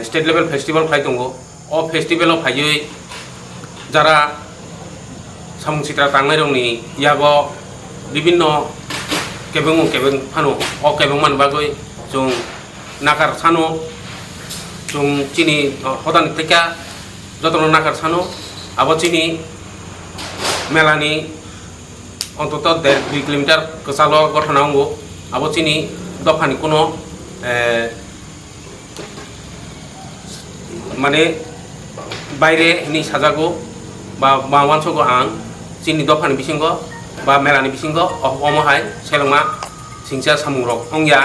स्टेट लेभेल फेस्टिवल खालाय दंगो अ फेस्टिवलाव फायै जारा सामुं सित्रा तांनाय रंनि यागो विभिन्न केबें फानो अ केबें मान बागै जों नाकार सानो जों चिनि हदान तेका जतन नाकार सानो आबो चिनि मेलानि अंतत 1.5-2 किलोमीटर गोसाल गठनांगो आबो चिनि दफानि कोनो माने बायरे नि साजागो बा वानसगो आं चिनि दफानि बिसिंगो बा मेलानि बिसिंगो अमहाय सेलंमा सिंसा सामुरक अंगिया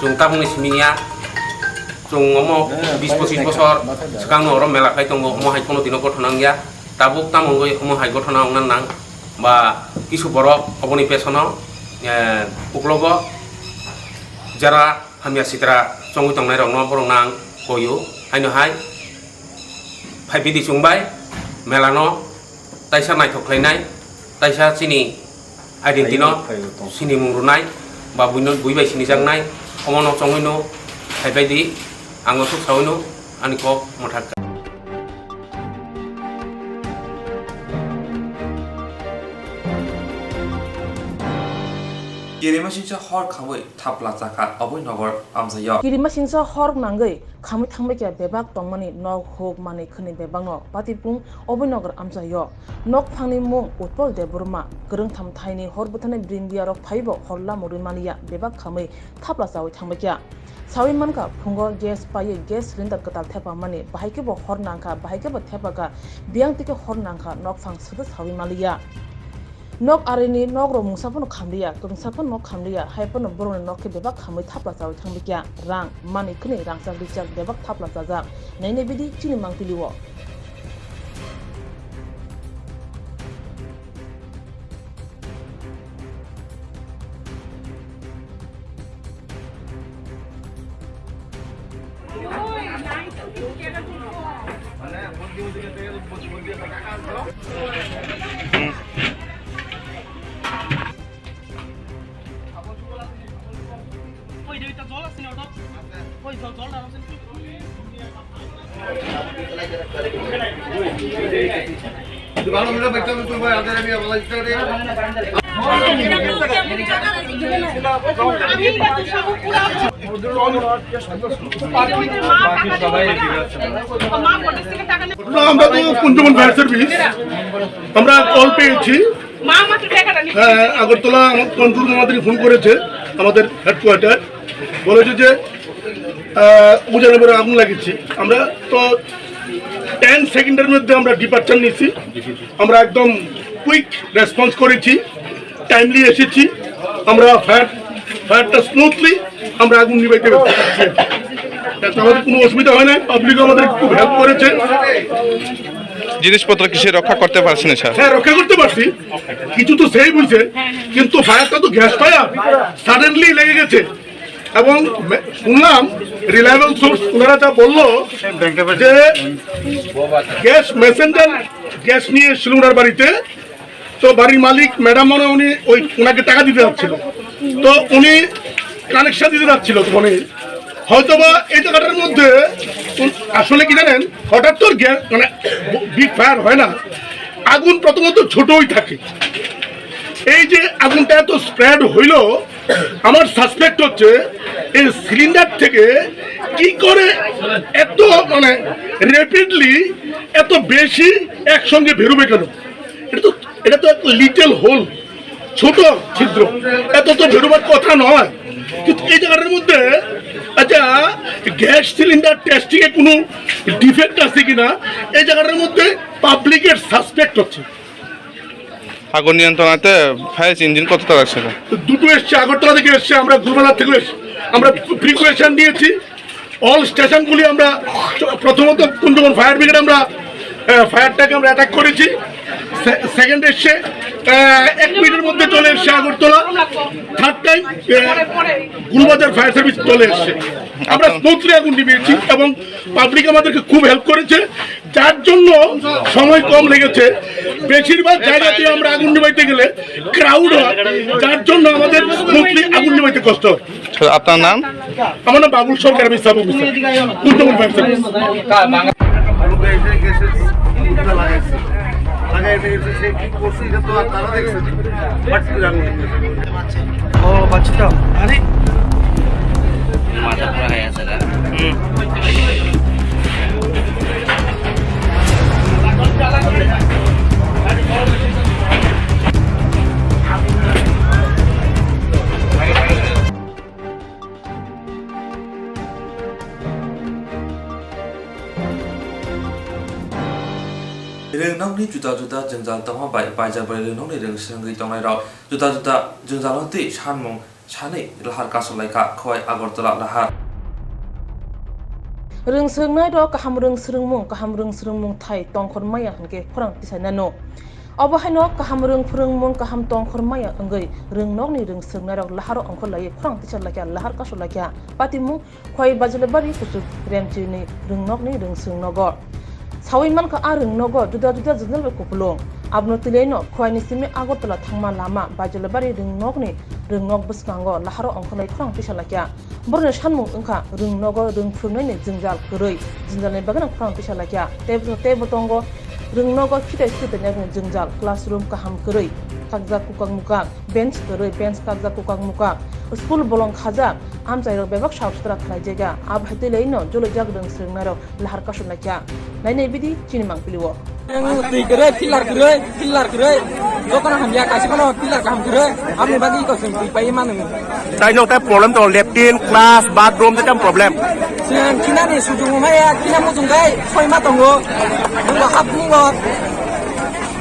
जों ताबुंनि सिमिया जों अमो 20-25 बছর सिगांनो अर मेला खाय दंगो अमहाय कोनो दिनो गठना अंगिया ताबुक तामंगै अमहाय गठना अंगनान नां बा किसु बरक अबनि पेसनो उक्लग जारा हामिया सित्रा चंगै तंनाय रंनो बरं नां कयो हायनो हाय फाइबिदि चुंबाय मेलानो ताइसा नायथख्लायनाय ताइसा चिनि आइडेन्टिनो सिनि मुंरुनाय बा बुइबाय सिनि जांनाय अमनो चंगैनो फाइबायदि आङो सुसावैनो आंनि कक मथाक Kirima singsa hor khamoi thapla chaka oboi nogor amjayo. Kirima singsa hor nangai khamoi thangbai kya bebak tongmani nog hok mani khani bebang no patipung oboi nogor amjayo. Nok phangni mung utpol de burma gereng tham thaini hor butane brindia rok phaibo horla morimaniya bebak khamoi thapla chawi thangbai kya. Sawi manka phungo gas paye gas cylinder katal thepa mani bahaike bo hor nangka bahaike bo thepa ka biang tike hor nangka nok phang suda sawi maliya. Nok arini nok ro mungsapon khamriya kungsapon nok khamriya haipon borone nok ke bebak khamoi thapla chawi thangbikya rang mani khni rang sak richak bebak thapla chajak naine bidi chini mangpiliwo. আমরা তো Kunjaban fire service আমরা call পেয়েছি Agartala control room আমাদের phone করেছে আমাদের headquarter বলেছে যে উজানপুরে আগুন লাগিয়েছে আমরা তো 10 সেকেন্ডের মধ্যে আমরা ডিপার্চার নিয়েছি আমরা একদম কুইক রেসপন্স করেছি টাইমলি এসেছি আমরা ফায়ারটা স্মুথলি আমরা আগুন নিভাইতে পেরেছি আমাদের কোনো অসুবিধা হয় না পাবলিক আমাদের খুব হেল্প করেছে জিনিসপত্র কিছু রক্ষা করতে পারছেন স্যার হ্যাঁ রক্ষা করতে পারছি কিছু তো সেই বুঝছে কিন্তু ফায়ারটা তো গ্যাস ফায়ার সাডেনলি লেগে গেছে এবং শুনলাম রিলায়েবল সোর্স ওনারা যা বললো যে গ্যাস মেসেঞ্জার গ্যাস নিয়ে এসেছিল ওনার বাড়িতে তো বাড়ির মালিক ম্যাডাম মনে উনি ওনাকে টাকা দিতে যাচ্ছিল তো উনি কানেকশন দিতে যাচ্ছিল তখন হয়তোবা এই জায়গাটার মধ্যে আসলে কি জানেন হঠাৎ তো গ্যাস মানে বিগ ফায়ার হয় না আগুন প্রথমত ছোটই থাকে এই যে আগুনটা এত স্প্রেড হইল আমার সাসপেক্ট হচ্ছে এই সিলিন্ডার থেকে কি করে এত মানে র্যাপিডলি এত বেশি একসঙ্গে বেরোবে কেন এটা তো লিটল হোল ছোট ছিদ্র এত তো বেরোবার কথা নয় কিন্তু এই জায়গাটার মধ্যে আচ্ছা গ্যাস সিলিন্ডার টেস্টিং এ কোনো ডিফেক্ট আছে কিনা এই জায়গাটার মধ্যে পাবলিকের সাসপেক্ট হচ্ছে আগুন নিয়ন্ত্রণাতে ফায়ার ইঞ্জিন কতটা লাগছে দুটো এসছে আগরতলা থেকে এসছে আমরা গুরুবাজার থেকে এসছি আমরা প্রিকশন নিয়েছি অল স্টেশনগুলি আমরা প্রথমত কুঞ্জবন ফায়ার ব্রিগেড আমরা ফায়ারটাকে আমরা অ্যাটাক করেছি সেকেন্ড এসছে 1 মিনিটের মধ্যে চলে এসছে Agartala third time Gurubazar fire service চলে এসছে আমরা স্মুথলি আগুন নিভিয়েছি এবং পাবলিক আমাদেরকে খুব হেল্প করেছে যার জন্য সময় কম লেগেছে বেশিরভাগ জায়গাতে আমরা আগুন নিভাইতে গেলে ক্রাউড হয় যার জন্য আমাদের স্মুথলি আগুন নিভাইতে কষ্ট হয় আপনার নাম আমার নাম বাবুল সরকার আমি sub officer Kunjaban fire service Renokni juta-juta jengjal tongho baijabari renokni rengsengri tongnai juta-juta jengjal ti sanmung sanei lahar kasolaika khoi Agartala lahar Rengsengnai ro kaham rengsrengmung thai tongkhor maya hangke phorang tisainano Obahaino kaham rengmung kaham tongkhor maya angai rengnokni rengsengnai ro lahar ongkhor lai phorang tisalaka lahar kasolaka patimu khoi bajlebari kusuk remchini rengnokni rengsengnogo Sawiman ka areng nogo juda-juda jengjal kopulong abno tileno khwaini simi Agartala thangma lama bajlebari rengnok bskango laharo ongkholai khorang tisalaka borne sanmung ongkha rengnogo rengphungnai ni jengjal koroi jenjalni bagana khorang tisalaka tebo tongo rengnogo khitai khitai ni jengjal classroom kaham koroi kakjak kukang muka bench teroi bench kakjak kukang muka school bolong khajak amchai rok bebak saustra khlai jega abhaite leino jolojak rong sringnaro lahar kasum nakya naine bidi chinimang piliwo tui kere pillar kere dokana hamya kasi kono pillar kam kere amni bagi ko sing tui pai manu tai no ta problem to leptin class bathroom ta problem siang kina ni sujung maya kina mujung gai soi ma tongo ngo hapni ngo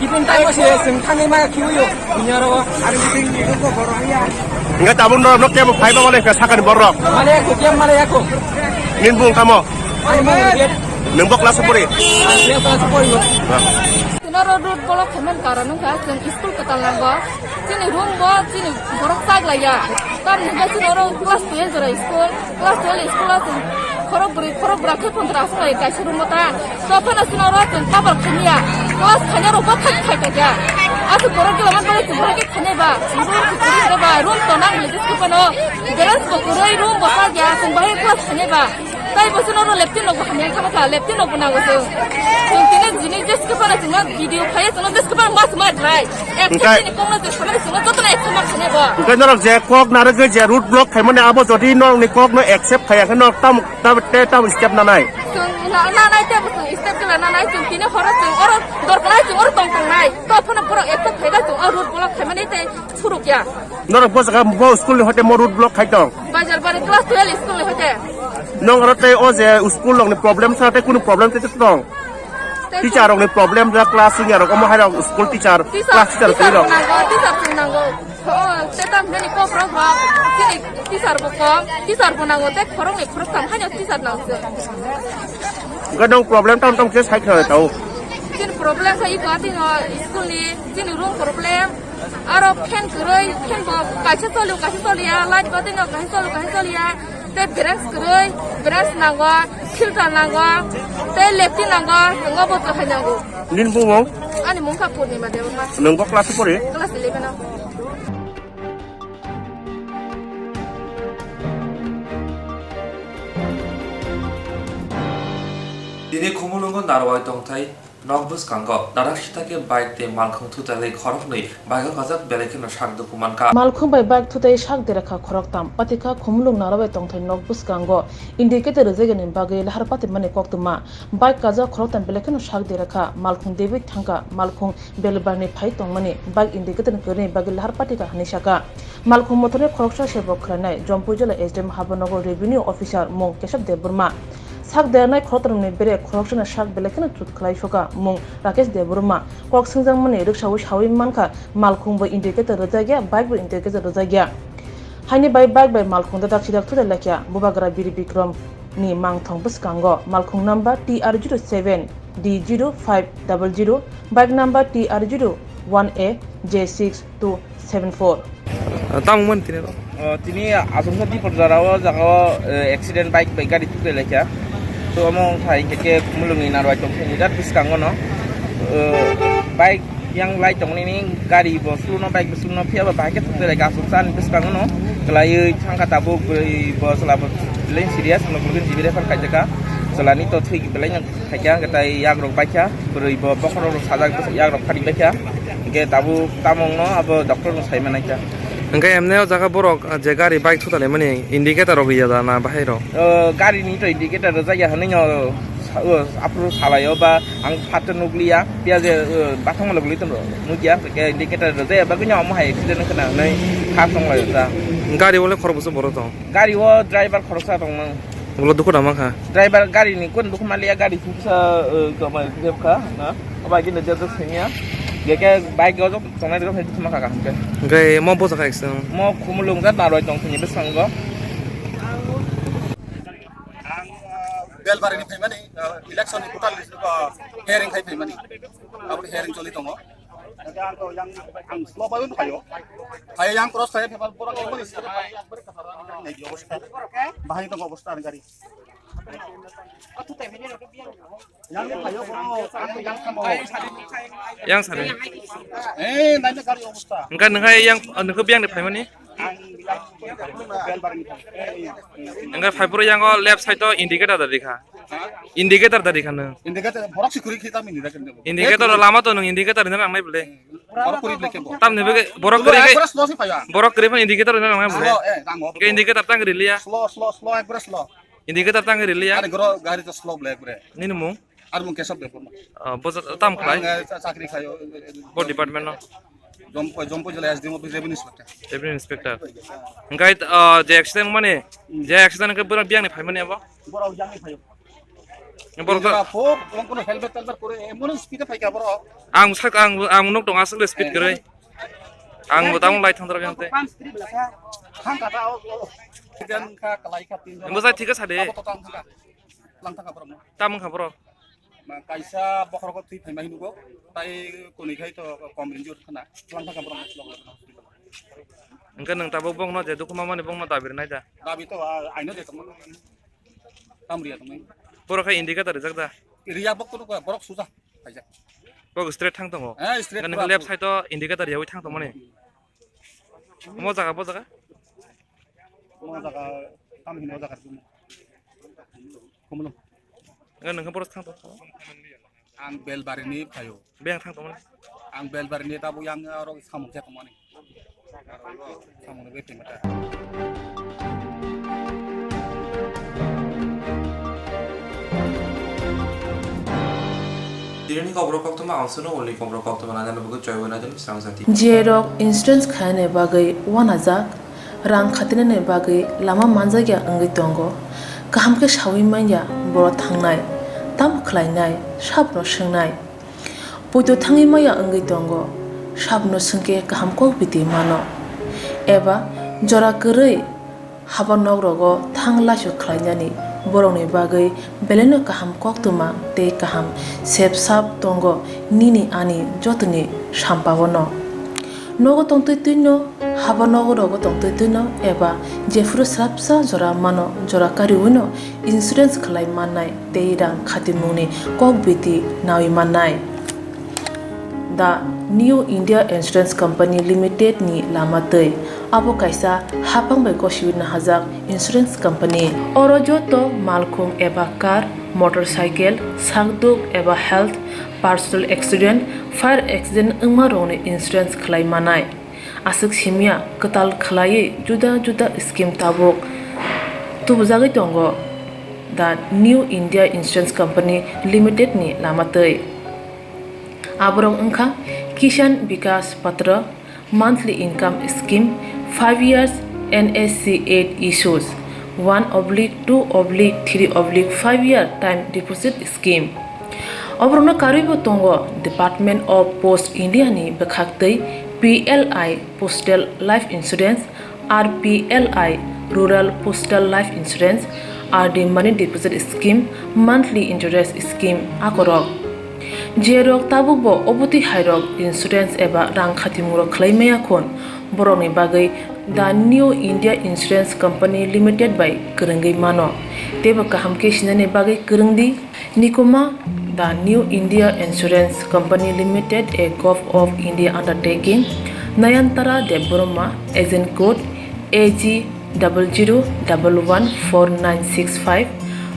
ipin tai mo se sing thani ma kiuyo nyaro ari sing ni ko boraya enggak tabung no ke mo phai ba wale ka sakan borok male ko kem male ako nin bung kamo ai mo nang bok kelas 10 dia kelas 10 Tinaro road bolok kemen karan ka jeng school ketal nanggo sini room bo sini borok sag laya tar ningga tinaro kelas 12 jora school asing khorok brakhe pondra sai ka shuru mota to phana tinaro jeng pabar khania kelas khania ro ba thak thak ja asu borok gila man bale borok ke khane ba room to nang le disku pano geras bo kuroi room bo sa ja sing bahai kelas khane ba tai bosu no leptin no khane khama ka leptin no buna gosu tine jini disku pano jina video phaya jina disku pano mas ma drai ek ni kongna je khane jina jotna ek ma khane ba cái nó je kok na re je root block khai mane abo jodi no ni kok no accept khai ka no tam step na nai na nai te bosu step ke na nai jung tine hora jung oro dor kana jung oro tong nai to phana pura accept khai ga jung root block khai mane te churu kya no ro bos ga bo school ni hote mo root block khai tong bajar bare class 12 school ni hote no ro te o je school long ni problem sa te kun problem te tong teacher ong ni problem ra class ni ro ko mo ha school teacher class teacher te ro teacher nango te tam ni ko program sini teacher bo nango te khorong ni khorok tam hanya teacher nango ga dong problem tam ke sai khare tau sini problem sa i ka ti no school ni sini room problem aro fan kuroi fan bo kaise toli ya light ko ti no kaise toli ya te beras nango filter nango te leptin nango ngo bo to hanyango nin bu mo ani mong ka purni ma de ma nang bo class 4 class 11 na Dini khumulungo narwai tongthai Nogbus Kango, Darak Shitake bike te Malkhung Tutale Khoroknui, Baga Kazak Belekino Shak Dokumanka. Malkhung by bike Tutai Shak Deraka Khoroktam, Patika Khumlung Narawai Tongthai Nogbus Kango, indicated Regan in Bagay Harpati Mane Koktwma, Bike Kazak Khoroktam Belekino Shak Deraka, Malkhung David Tanka, Malkhung Belbani Paitong Mane, Bike indicated Kuri Bagil Harpatika Hanishaka, Malkhung Motore Khoroksha Shebo Kranai, Jompujala SDM Habanogo Revenue Officer Mong Keshap de Burma. sak dernai khotram ni bere khorokshana sak belekena tut khlai shoka mung rakesh deburma kok singjang mane rikshaw shawi manka malkhung bo indicator rajagya bike bo indicator rajagya haini bai bike bai malkhung da dakhidak tu lakya bubagra biri bikram ni mangthong buskango malkhung number TR07 D0500 bike number TR01A J6274 tamon tinero tini asumsa di perjarawa jagawa accident bike gari tu lekya to among thai ke mulungi narwa tong ni dat biskango no bike yang lai tong ni gari bo suno bike suno pia ba bike tu le ga sumsan biskango no kelai thangka tabu bo selama lain serius mungkin jibire par kajaka selani to thui belai yang kajang katai yak rok baca beri bo pokoro sajak yak rok khari baca ke tabu tamong no abo doktor no sai manaika Engkai emne jaga borok je gari bike thutale mani indicator ro giya na bahai ro gari ni to indicator ro jaya hanyo apro salayo ba ang phaten nukliya pia je bathong logli to nukia ke indicator ro jaya ba gnyo mo hai accident khana nai khasong layo ta gari wole khorobus boro to gari wo driver khorosa tong mang ulo duku dama kha driver gari ni kun duku malia gari fusa kama kha na ba gin de to senya geke bike go tongai ro phe thuma ka ke gai mo bo saka exen mo khumulung ga naroi tong thini besango belbari ni phaimani election ni total hearing khai phaimani abuni hearing choli tongo ang slow ba un phayo phayo yang cross phayo phebal pura ke boni sare bare kasara nei obostha bahai tong obostha gari yang sare nai na gari obostha engka ngai yang nengke biang de phaimani engka phaipuro yang left side to indicator da dikha indicator da dikha na indicator borak sikuri kita min indicator lama to nang indicator nang nai bole Borok kurip leke bo. Tam ne bege borok Slow, kere ekbar slow sih paya. borok kere indikator na nang Slow, gango. ke indikator tang rilia Slow, ekbar slow. indikator tang rilia Ada goro gari to slow black bre. ninu mu Ada mungkin kesap deh pun. boza tam khlai Sakri kayo. bo department no Jompo jelas di mobil revenue inspector. revenue inspector ngai je accident ke pura biang ne phai mane abo Borok jangan payo. borok Fok, orang kono helmet telbar kore. Emon speed pakai ka borok. ang nok dong asal speed kere ang botang light thang terang te Hang kata dan ka kalai ka tin. boza thik sade Lang tang ka borok. tam khabro Kaisa bokor ko ti phai mahin go. Tai koni khai to komrinjur khana. Lang tang ka borok. engka nang tabo bong no je dukuma mane bong no tabir nai da Dabi to aino de tong. Tamria tong. borok khai indikator jakda Ria bok to borok suja. Kaisa. bok straight thang tongo Straight. nang left side to indikator yawi thang tong mane mo jaga bo jaga Mo jaga tam hino jaga tu. Komuno. engka nang boros thang to Ang bel barini phayo. beng thang tong mane Ang bel barini tabu yang ro samung ja tong mane. Samung be pemata. Dini Kokborok Koktwma also no only Kokborok Koktwma na nabugo joy na din Swrangchati. Jerok insurance khane bagai 1000 rang khatine ne bagai lama manjagya angai tongo kaham ke shawi manya boro thangnai tam khlainai sabno sengnai puito thangi maya angai tongo sabno sengke kaham ko biti mano eba jora korei habanok rogo thangla su khlainani borongni bagai beleno kaham Koktwma te kaham sep sap tongo nini ani jotoni sampawono nogo tongtoi tuino habanogo rogo tongtoi tuino eba jefru sapsa jora mano jora kariuno insurance khlai manai te rang khatimuni kokbiti nawi manai The New India Insurance Company Limited ni lamatei abo kaisa hapang bai koshiwin hajak insurance company oro joto malkhung eba car motorcycle sagduk eba health personal accident fire accident ungma rone insurance khlai manai asuk simia katal khlai juda juda scheme tabok tubujagi tongo The New India Insurance Company Limited ni lamatei Abrong Angka Kishan Vikas Patra Monthly Income Scheme 5 years NSC 8 issues 1/2/3/5 year time deposit scheme Obrona Karibo Tongo Department of Post India ni Bekhaktei PLI Postal Life Insurance RPLI Rural Postal Life Insurance RD Money Deposit Scheme Monthly Interest Scheme Akorok Jerok tabubo obuti hairok insurance eba rang khatimuro khlaimaya khon boroni bagai The New India Insurance Company Limited by Kurungai mano teba kahamke sinane bagai kurungdi nikoma The New India Insurance Company Limited a Gov of India undertaking Nayantara Deborma agent code AG 00114965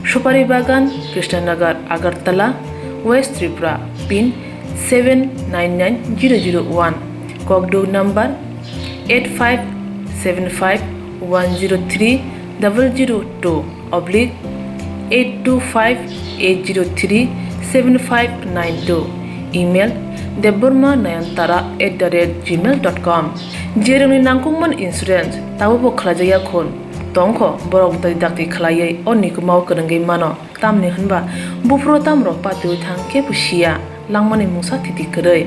Supari Bagan Krishnanagar Agartala West Tripura pin 799001 Kokdo number 85751032/825-803-7592 email debormanayantara@gmail.com jeroni nangkungman insurance tabubo khlajaya khon tongkho borok dai dakti khlaiye onikumau kurungai mano tamni hanba bufro tamro patu thang ke pusia langmani musa titi korei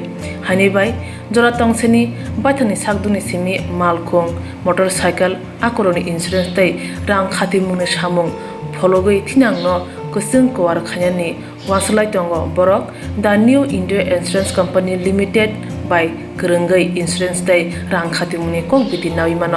hani bai jora tongseni baithani sakduni simi malkhung motorcycle akoroni insurance tai rang khati mune samung phologoi thinangno kusung kwar khanyani waslai tongo borok The New India Insurance Company Limited by Kurungai insurance tai rang khati mune kok biti nawi mano